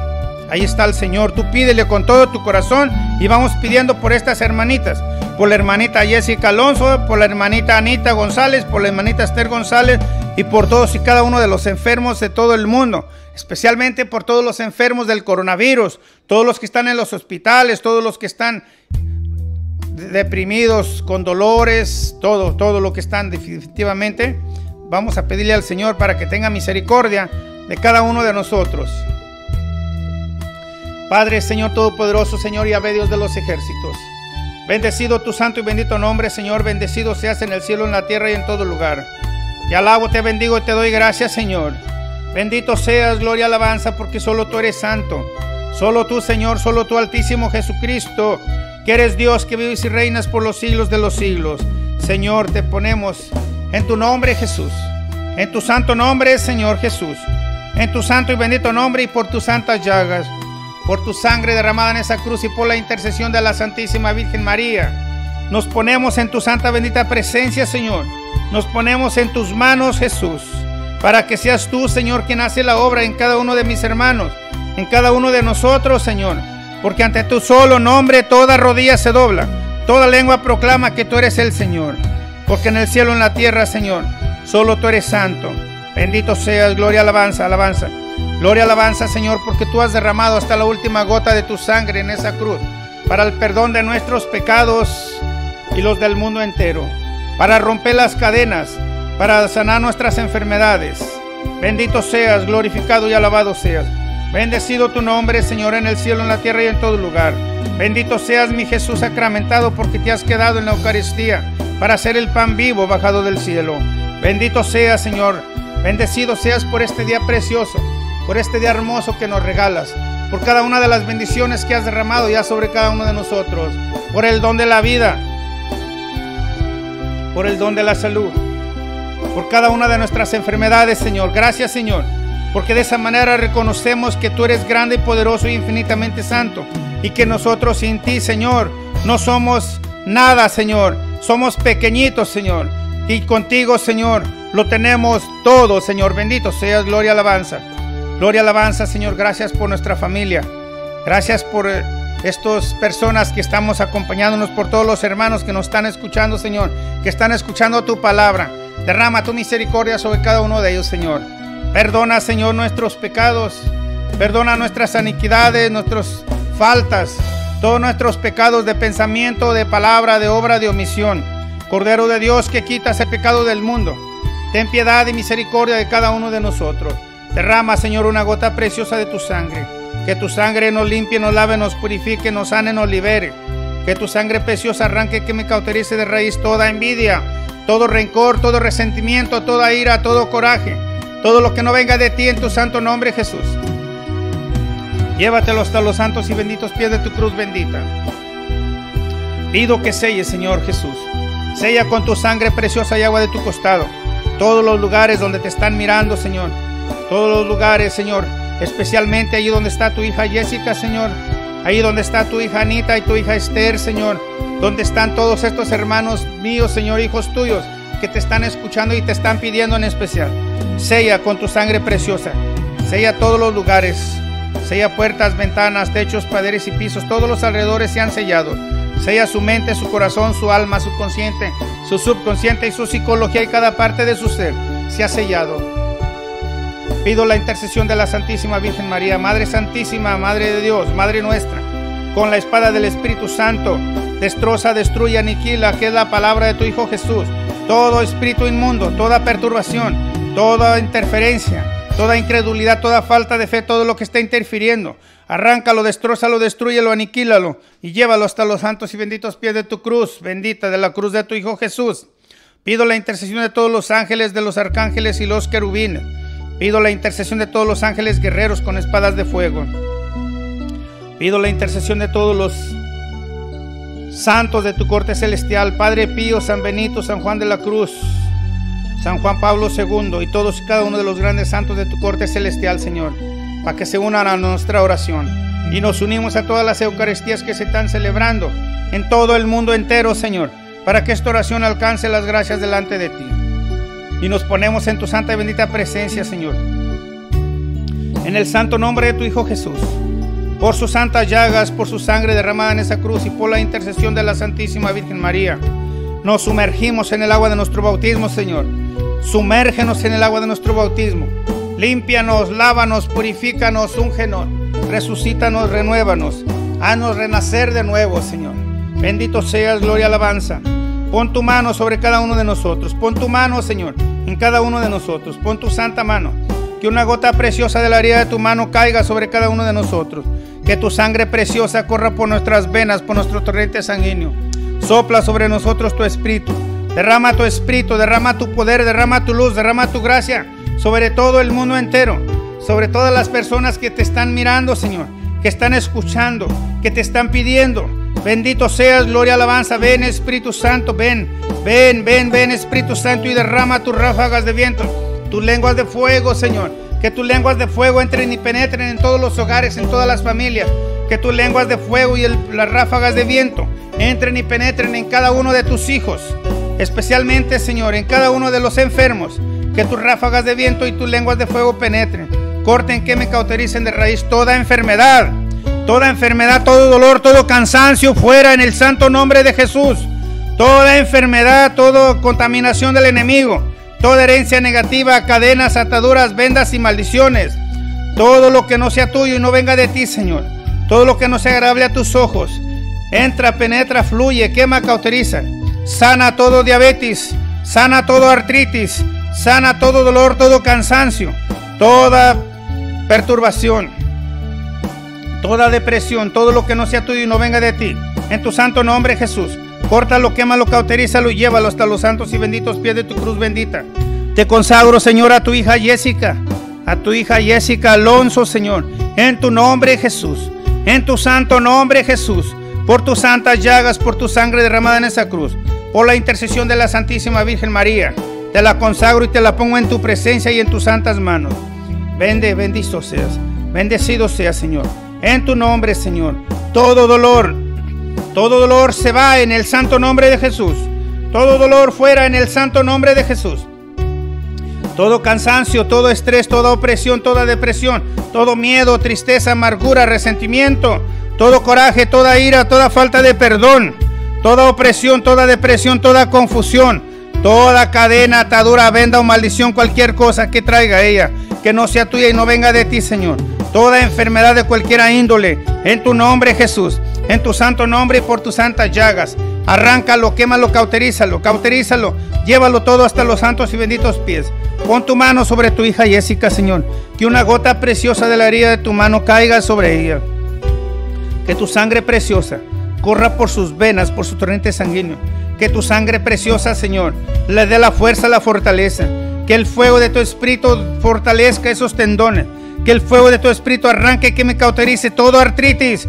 Ahí está el Señor, tú pídele con todo tu corazón, y vamos pidiendo por estas hermanitas, por la hermanita Jessica Alonso, por la hermanita Anita González, por la hermanita Esther González, y por todos y cada uno de los enfermos de todo el mundo, especialmente por todos los enfermos del coronavirus, todos los que están en los hospitales, todos los que están deprimidos, con dolores, todo lo que están definitivamente. Vamos a pedirle al Señor para que tenga misericordia de cada uno de nosotros. Padre, Señor Todopoderoso, Señor Yahvé, Dios de los ejércitos, bendecido tu santo y bendito nombre, Señor, bendecido seas en el cielo, en la tierra y en todo lugar. Te alabo, te bendigo y te doy gracias, Señor. Bendito seas, gloria, alabanza, porque solo tú eres santo. Solo tú, Señor, solo tú, Altísimo Jesucristo, que eres Dios, que vives y reinas por los siglos de los siglos. Señor, te ponemos en tu nombre, Jesús, en tu santo nombre, Señor Jesús, en tu santo y bendito nombre, y por tus santas llagas, por tu sangre derramada en esa cruz, y por la intercesión de la Santísima Virgen María, nos ponemos en tu santa bendita presencia, Señor. Nos ponemos en tus manos, Jesús. para que seas tú, Señor, quien hace la obra en cada uno de mis hermanos, en cada uno de nosotros, Señor. Porque ante tu solo nombre toda rodilla se dobla, toda lengua proclama que tú eres el Señor. Porque en el cielo, en la tierra, Señor, solo tú eres santo. Bendito seas, gloria, alabanza, alabanza. Gloria, alabanza, Señor, porque tú has derramado hasta la última gota de tu sangre en esa cruz, para el perdón de nuestros pecados y los del mundo entero, para romper las cadenas, para sanar nuestras enfermedades. Bendito seas, glorificado y alabado seas. Bendecido tu nombre, Señor, en el cielo, en la tierra y en todo lugar. Bendito seas, mi Jesús sacramentado, porque te has quedado en la Eucaristía para ser el pan vivo bajado del cielo. Bendito seas, Señor. Bendecido seas por este día precioso, por este día hermoso que nos regalas, por cada una de las bendiciones que has derramado ya sobre cada uno de nosotros, por el don de la vida, por el don de la salud, por cada una de nuestras enfermedades, Señor. Gracias, Señor, porque de esa manera reconocemos que tú eres grande y poderoso y infinitamente santo, y que nosotros sin ti, Señor, no somos nada, Señor. Somos pequeñitos, Señor, y contigo, Señor, lo tenemos todo, Señor. Bendito seas, gloria, alabanza. Gloria, alabanza, Señor. Gracias por nuestra familia. Gracias por estas personas que estamos acompañándonos, por todos los hermanos que nos están escuchando, Señor, que están escuchando tu palabra. Derrama tu misericordia sobre cada uno de ellos, Señor. Perdona, Señor, nuestros pecados. Perdona nuestras iniquidades, nuestras faltas, todos nuestros pecados de pensamiento, de palabra, de obra, de omisión. Cordero de Dios, que quitas el pecado del mundo, ten piedad y misericordia de cada uno de nosotros. Derrama, Señor, una gota preciosa de tu sangre. Que tu sangre nos limpie, nos lave, nos purifique, nos sane, nos libere. Que tu sangre preciosa arranque, que me cauterice de raíz toda envidia, todo rencor, todo resentimiento, toda ira, todo coraje, todo lo que no venga de ti, en tu santo nombre, Jesús. Llévatelo hasta los santos y benditos pies de tu cruz bendita. Pido que selles, Señor Jesús. Sella con tu sangre preciosa y agua de tu costado todos los lugares donde te están mirando, Señor. Todos los lugares, Señor. Especialmente allí donde está tu hija Jessica, Señor. Ahí donde está tu hija Anita y tu hija Esther, Señor. Donde están todos estos hermanos míos, Señor, hijos tuyos, que te están escuchando y te están pidiendo en especial. Sella con tu sangre preciosa. Sella todos los lugares. Sella puertas, ventanas, techos, paredes y pisos. Todos los alrededores sean sellados. Sella su mente, su corazón, su alma, su consciente, su subconsciente y su psicología, y cada parte de su ser sea sellado. Pido la intercesión de la Santísima Virgen María, Madre Santísima, Madre de Dios, Madre nuestra. Con la espada del Espíritu Santo, destroza, destruye, aniquila, que es la palabra de tu Hijo Jesús, todo espíritu inmundo, toda perturbación, toda interferencia, toda incredulidad, toda falta de fe, todo lo que está interfiriendo. Arráncalo, destrózalo, destrúyelo, aniquílalo y llévalo hasta los santos y benditos pies de tu cruz, bendita de la cruz de tu Hijo Jesús. Pido la intercesión de todos los ángeles, de los arcángeles y los querubines. Pido la intercesión de todos los ángeles guerreros con espadas de fuego. Pido la intercesión de todos los santos de tu corte celestial, Padre Pío, San Benito, San Juan de la Cruz, San Juan Pablo II y todos y cada uno de los grandes santos de tu corte celestial, Señor, para que se unan a nuestra oración. Y nos unimos a todas las Eucaristías que se están celebrando en todo el mundo entero, Señor, para que esta oración alcance las gracias delante de ti. Y nos ponemos en tu santa y bendita presencia, Señor, en el santo nombre de tu Hijo Jesús, por sus santas llagas, por su sangre derramada en esa cruz y por la intercesión de la Santísima Virgen María. Nos sumergimos en el agua de nuestro bautismo, Señor. Sumérgenos en el agua de nuestro bautismo. Límpianos, lávanos, purifícanos, úngenos, resucítanos, renuévanos. Haznos renacer de nuevo, Señor. Bendito seas, gloria, alabanza. Pon tu mano sobre cada uno de nosotros. Pon tu mano, Señor, en cada uno de nosotros. Pon tu santa mano. Que una gota preciosa de la herida de tu mano caiga sobre cada uno de nosotros. Que tu sangre preciosa corra por nuestras venas, por nuestro torrente sanguíneo. Sopla sobre nosotros tu espíritu. Derrama tu poder, derrama tu luz, derrama tu gracia sobre todo el mundo entero, sobre todas las personas que te están mirando, Señor, que están escuchando, que te están pidiendo. Bendito seas, gloria, alabanza. Ven, Espíritu Santo, ven, Espíritu Santo, y derrama tus ráfagas de viento, tus lenguas de fuego, Señor. Que tus lenguas de fuego entren y penetren en todos los hogares, en todas las familias. Que tus lenguas de fuego y las ráfagas de viento entren y penetren en cada uno de tus hijos, especialmente, Señor, en cada uno de los enfermos, Que tus ráfagas de viento y tus lenguas de fuego penetren. Corten, quemen, cautericen de raíz toda enfermedad, todo dolor, todo cansancio, fuera en el santo nombre de Jesús. Toda enfermedad, toda contaminación del enemigo, toda herencia negativa, cadenas, ataduras, vendas y maldiciones. Todo lo que no sea tuyo y no venga de ti, Señor. Todo lo que no sea agradable a tus ojos. Entra, penetra, fluye, quema, cauteriza. Sana todo diabetes, sana todo artritis, sana todo dolor, todo cansancio, toda perturbación, toda depresión, todo lo que no sea tuyo y no venga de ti. En tu santo nombre, Jesús. Córtalo, quémalo, cauterízalo y llévalo hasta los santos y benditos pies de tu cruz bendita. Te consagro, Señor, a tu hija Jessica, Alonso, Señor, en tu nombre, Jesús, en tu santo nombre, Jesús, por tus santas llagas, por tu sangre derramada en esa cruz, por la intercesión de la Santísima Virgen María, te la consagro y te la pongo en tu presencia y en tus santas manos. Bendito seas, bendecido seas, Señor, en tu nombre, Señor. Todo dolor se va en el santo nombre de Jesús. Todo dolor fuera en el santo nombre de Jesús. Todo cansancio, todo estrés, toda opresión, toda depresión, todo miedo, tristeza, amargura, resentimiento, todo coraje, toda ira, toda falta de perdón, toda opresión, toda depresión, toda confusión, toda cadena, atadura, venda o maldición, cualquier cosa que traiga ella, que no sea tuya y no venga de ti, Señor. Toda enfermedad de cualquier índole, en tu nombre, Jesús, en tu santo nombre y por tus santas llagas. Arráncalo, quémalo, cauterízalo, llévalo todo hasta los santos y benditos pies. Pon tu mano sobre tu hija Jessica, Señor, que una gota preciosa de la herida de tu mano caiga sobre ella. Que tu sangre preciosa corra por sus venas, por su torrente sanguíneo. Que tu sangre preciosa, Señor, le dé la fuerza, la fortaleza. Que el fuego de tu espíritu fortalezca esos tendones. Que el fuego de tu espíritu arranque, que me cauterice todo artritis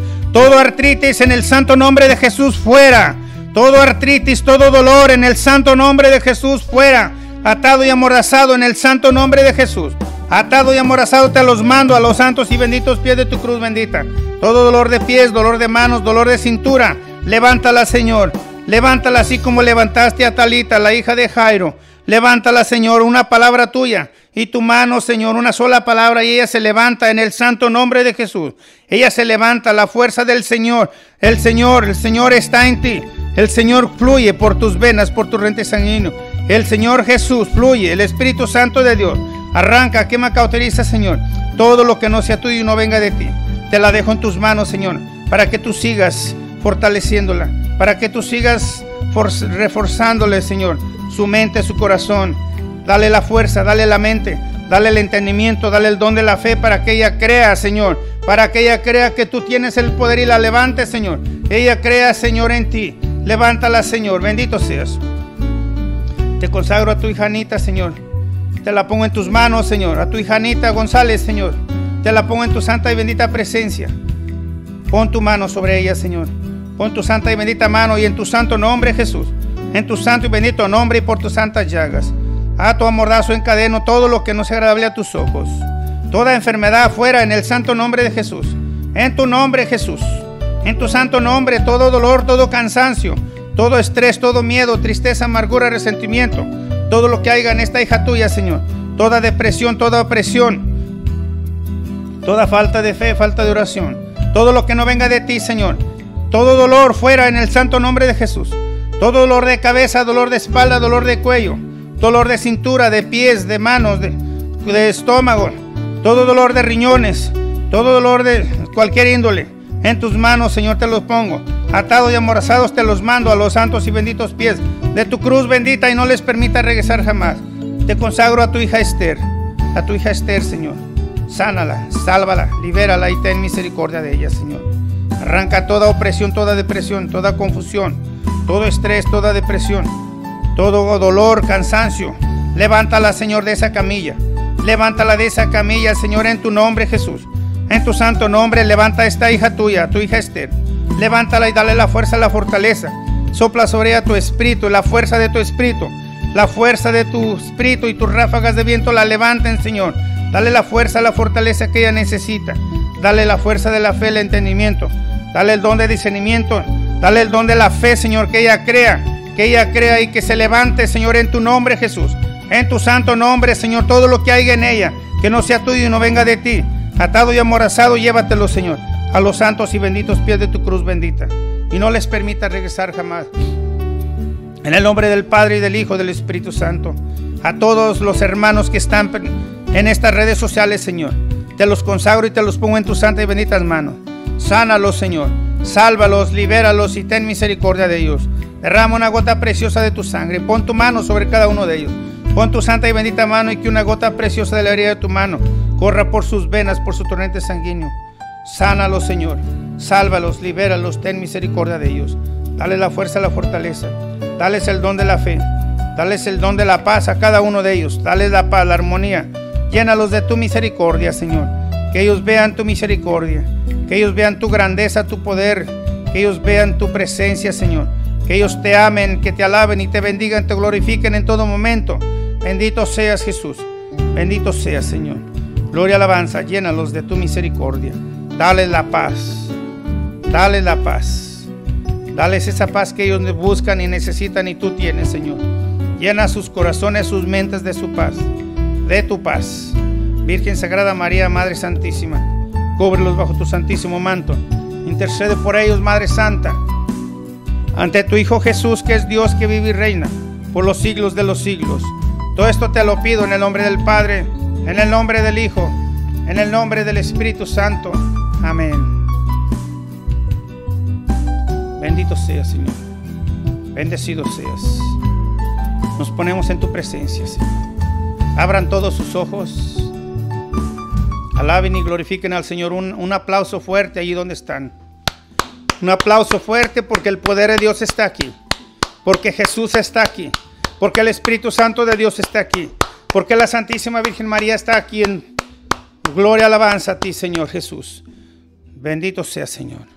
en el santo nombre de Jesús, fuera. Todo artritis, todo dolor en el santo nombre de Jesús, fuera. Atado y amordazado en el santo nombre de Jesús. Atado y amordazado te los mando a los santos y benditos pies de tu cruz bendita. Todo dolor de pies, dolor de manos, dolor de cintura, levántala, Señor. Levántala así como levantaste a Talita, la hija de Jairo. Levántala, Señor, una palabra tuya y tu mano, Señor, una sola palabra, y ella se levanta en el santo nombre de Jesús. Ella se levanta, la fuerza del Señor. El Señor está en ti. El Señor fluye por tus venas, por tu torrente sanguíneo. El Señor Jesús fluye, el Espíritu Santo de Dios. Arranca, quema, cauteriza, Señor, todo lo que no sea tuyo y no venga de ti. Te la dejo en tus manos, Señor, para que tú sigas fortaleciéndola, para que tú sigas reforzándole, Señor, su mente, su corazón. Dale la fuerza, dale la mente, dale el entendimiento, dale el don de la fe para que ella crea, Señor, para que ella crea que tú tienes el poder y la levante, Señor. Ella crea, Señor, en ti. Levántala, Señor, bendito seas. Te consagro a tu hija Anita, Señor. Te la pongo en tus manos, Señor. A tu hija Anita González, Señor. Te la pongo en tu santa y bendita presencia. Pon tu mano sobre ella, Señor. Pon tu santa y bendita mano y en tu santo nombre, Jesús. En tu santo y bendito nombre y por tus santas llagas. Ato, amordazo, encadeno todo lo que no sea agradable a tus ojos. Toda enfermedad fuera en el santo nombre de Jesús. En tu nombre, Jesús. En tu santo nombre, todo dolor, todo cansancio, todo estrés, todo miedo, tristeza, amargura, resentimiento, todo lo que haya en esta hija tuya, Señor. Toda depresión, toda opresión, toda falta de fe, falta de oración, todo lo que no venga de ti, Señor. Todo dolor fuera en el santo nombre de Jesús. Todo dolor de cabeza, dolor de espalda, dolor de cuello, dolor de cintura, de pies, de manos, de estómago, todo dolor de riñones, todo dolor de cualquier índole. En tus manos, Señor, te los pongo. Atados y amordazados te los mando a los santos y benditos pies de tu cruz bendita y no les permita regresar jamás. Te consagro a tu hija Esther, Señor. Sánala, sálvala, libérala y ten misericordia de ella, Señor. Arranca toda opresión, toda depresión, toda confusión, todo estrés, toda depresión, todo dolor, cansancio. Levántala, Señor, de esa camilla. Levántala de esa camilla, Señor, en tu nombre, Jesús. En tu santo nombre, levanta a esta hija tuya, tu hija Esther. Levántala y dale la fuerza, la fortaleza. Sopla sobre ella tu espíritu, la fuerza de tu espíritu. La fuerza de tu espíritu y tus ráfagas de viento la levanten, Señor. Dale la fuerza, la fortaleza que ella necesita. Dale la fuerza de la fe, el entendimiento. Dale el don de discernimiento. Dale el don de la fe, Señor, que ella crea y que se levante, Señor, en tu nombre, Jesús. En tu santo nombre, Señor, todo lo que haya en ella, que no sea tuyo y no venga de ti, atado y amorazado, llévatelo, Señor, a los santos y benditos pies de tu cruz bendita. Y no les permita regresar jamás. En el nombre del Padre y del Hijo y del Espíritu Santo. A todos los hermanos que están en estas redes sociales, Señor, te los consagro y te los pongo en tus santas y benditas manos. Sánalos, Señor. Sálvalos, libéralos y ten misericordia de ellos. Derrama una gota preciosa de tu sangre. Pon tu mano sobre cada uno de ellos. Pon tu santa y bendita mano y que una gota preciosa de la herida de tu mano corra por sus venas, por su torrente sanguíneo. Sánalos, Señor. Sálvalos, libéralos, ten misericordia de ellos. Dale la fuerza, la fortaleza. Dales el don de la fe. Dales el don de la paz a cada uno de ellos. Dales la paz, la armonía. Llénalos de tu misericordia, Señor. Que ellos vean tu misericordia. Que ellos vean tu grandeza, tu poder. Que ellos vean tu presencia, Señor. Que ellos te amen, que te alaben y te bendigan, te glorifiquen en todo momento. Bendito seas, Jesús. Bendito seas, Señor. Gloria, alabanza. Llénalos de tu misericordia. Dales la paz. Dales la paz. Dales esa paz que ellos buscan y necesitan y tú tienes, Señor. Llena sus corazones, sus mentes de su paz. De tu paz. Virgen Sagrada María, Madre Santísima, cúbrelos bajo tu santísimo manto. Intercede por ellos, Madre Santa, ante tu Hijo Jesús, que es Dios, que vive y reina por los siglos de los siglos. Todo esto te lo pido en el nombre del Padre, en el nombre del Hijo, en el nombre del Espíritu Santo. Amén. Bendito seas, Señor. Bendecido seas. Nos ponemos en tu presencia, Señor. Abran todos sus ojos. Alaben y glorifiquen al Señor. Un aplauso fuerte allí donde están. Un aplauso fuerte, porque el poder de Dios está aquí. Porque Jesús está aquí. Porque el Espíritu Santo de Dios está aquí. Porque la Santísima Virgen María está aquí. En gloria, alabanza a ti, Señor Jesús. Bendito seas, Señor.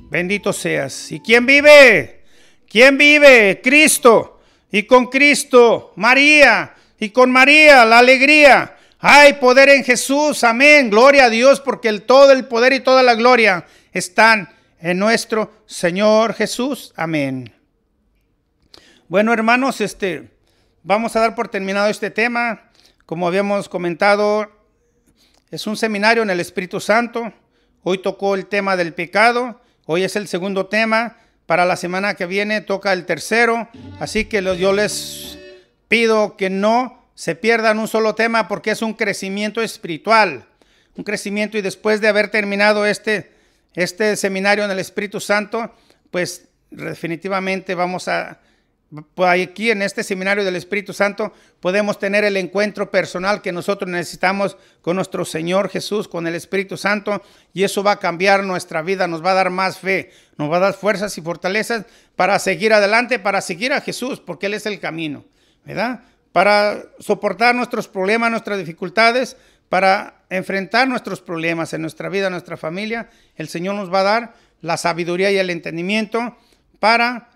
Bendito seas. ¿Y quién vive? ¿Quién vive? Cristo. Y con Cristo, María. Y con María, la alegría. Hay poder en Jesús. Amén. Gloria a Dios, porque todo el poder y toda la gloria están en nuestro Señor Jesús. Amén. Bueno, hermanos, vamos a dar por terminado este tema. Como habíamos comentado, es un seminario en el Espíritu Santo. Hoy tocó el tema del pecado. Hoy es el segundo tema. Para la semana que viene toca el tercero. Así que yo les pido que no se pierdan un solo tema, porque es un crecimiento espiritual. Un crecimiento, y después de haber terminado este seminario en el Espíritu Santo, pues definitivamente vamos a, aquí en este seminario del Espíritu Santo, podemos tener el encuentro personal que nosotros necesitamos con nuestro Señor Jesús, con el Espíritu Santo, y eso va a cambiar nuestra vida, nos va a dar más fe, nos va a dar fuerzas y fortalezas para seguir adelante, para seguir a Jesús, porque Él es el camino, ¿verdad? Para soportar nuestros problemas, nuestras dificultades, para enfrentar nuestros problemas en nuestra vida, en nuestra familia. El Señor nos va a dar la sabiduría y el entendimiento para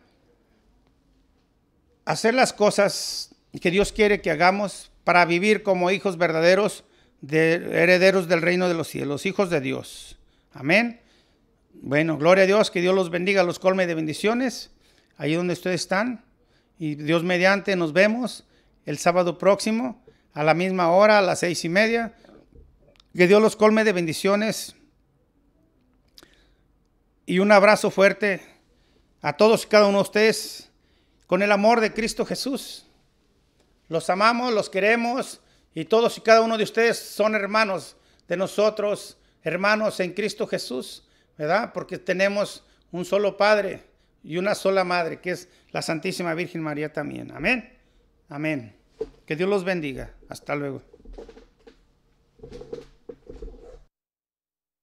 hacer las cosas que Dios quiere que hagamos, para vivir como hijos verdaderos, herederos del reino de los cielos, hijos de Dios. Amén. Bueno, gloria a Dios, que Dios los bendiga, los colme de bendiciones, ahí donde ustedes están. Y Dios mediante nos vemos el sábado próximo, a la misma hora, a las 6:30. Que Dios los colme de bendiciones. Y un abrazo fuerte a todos y cada uno de ustedes, con el amor de Cristo Jesús. Los amamos, los queremos, y todos y cada uno de ustedes son hermanos de nosotros, hermanos en Cristo Jesús, ¿verdad? Porque tenemos un solo Padre y una sola Madre, que es la Santísima Virgen María también. Amén. Amén. Que Dios los bendiga. Hasta luego.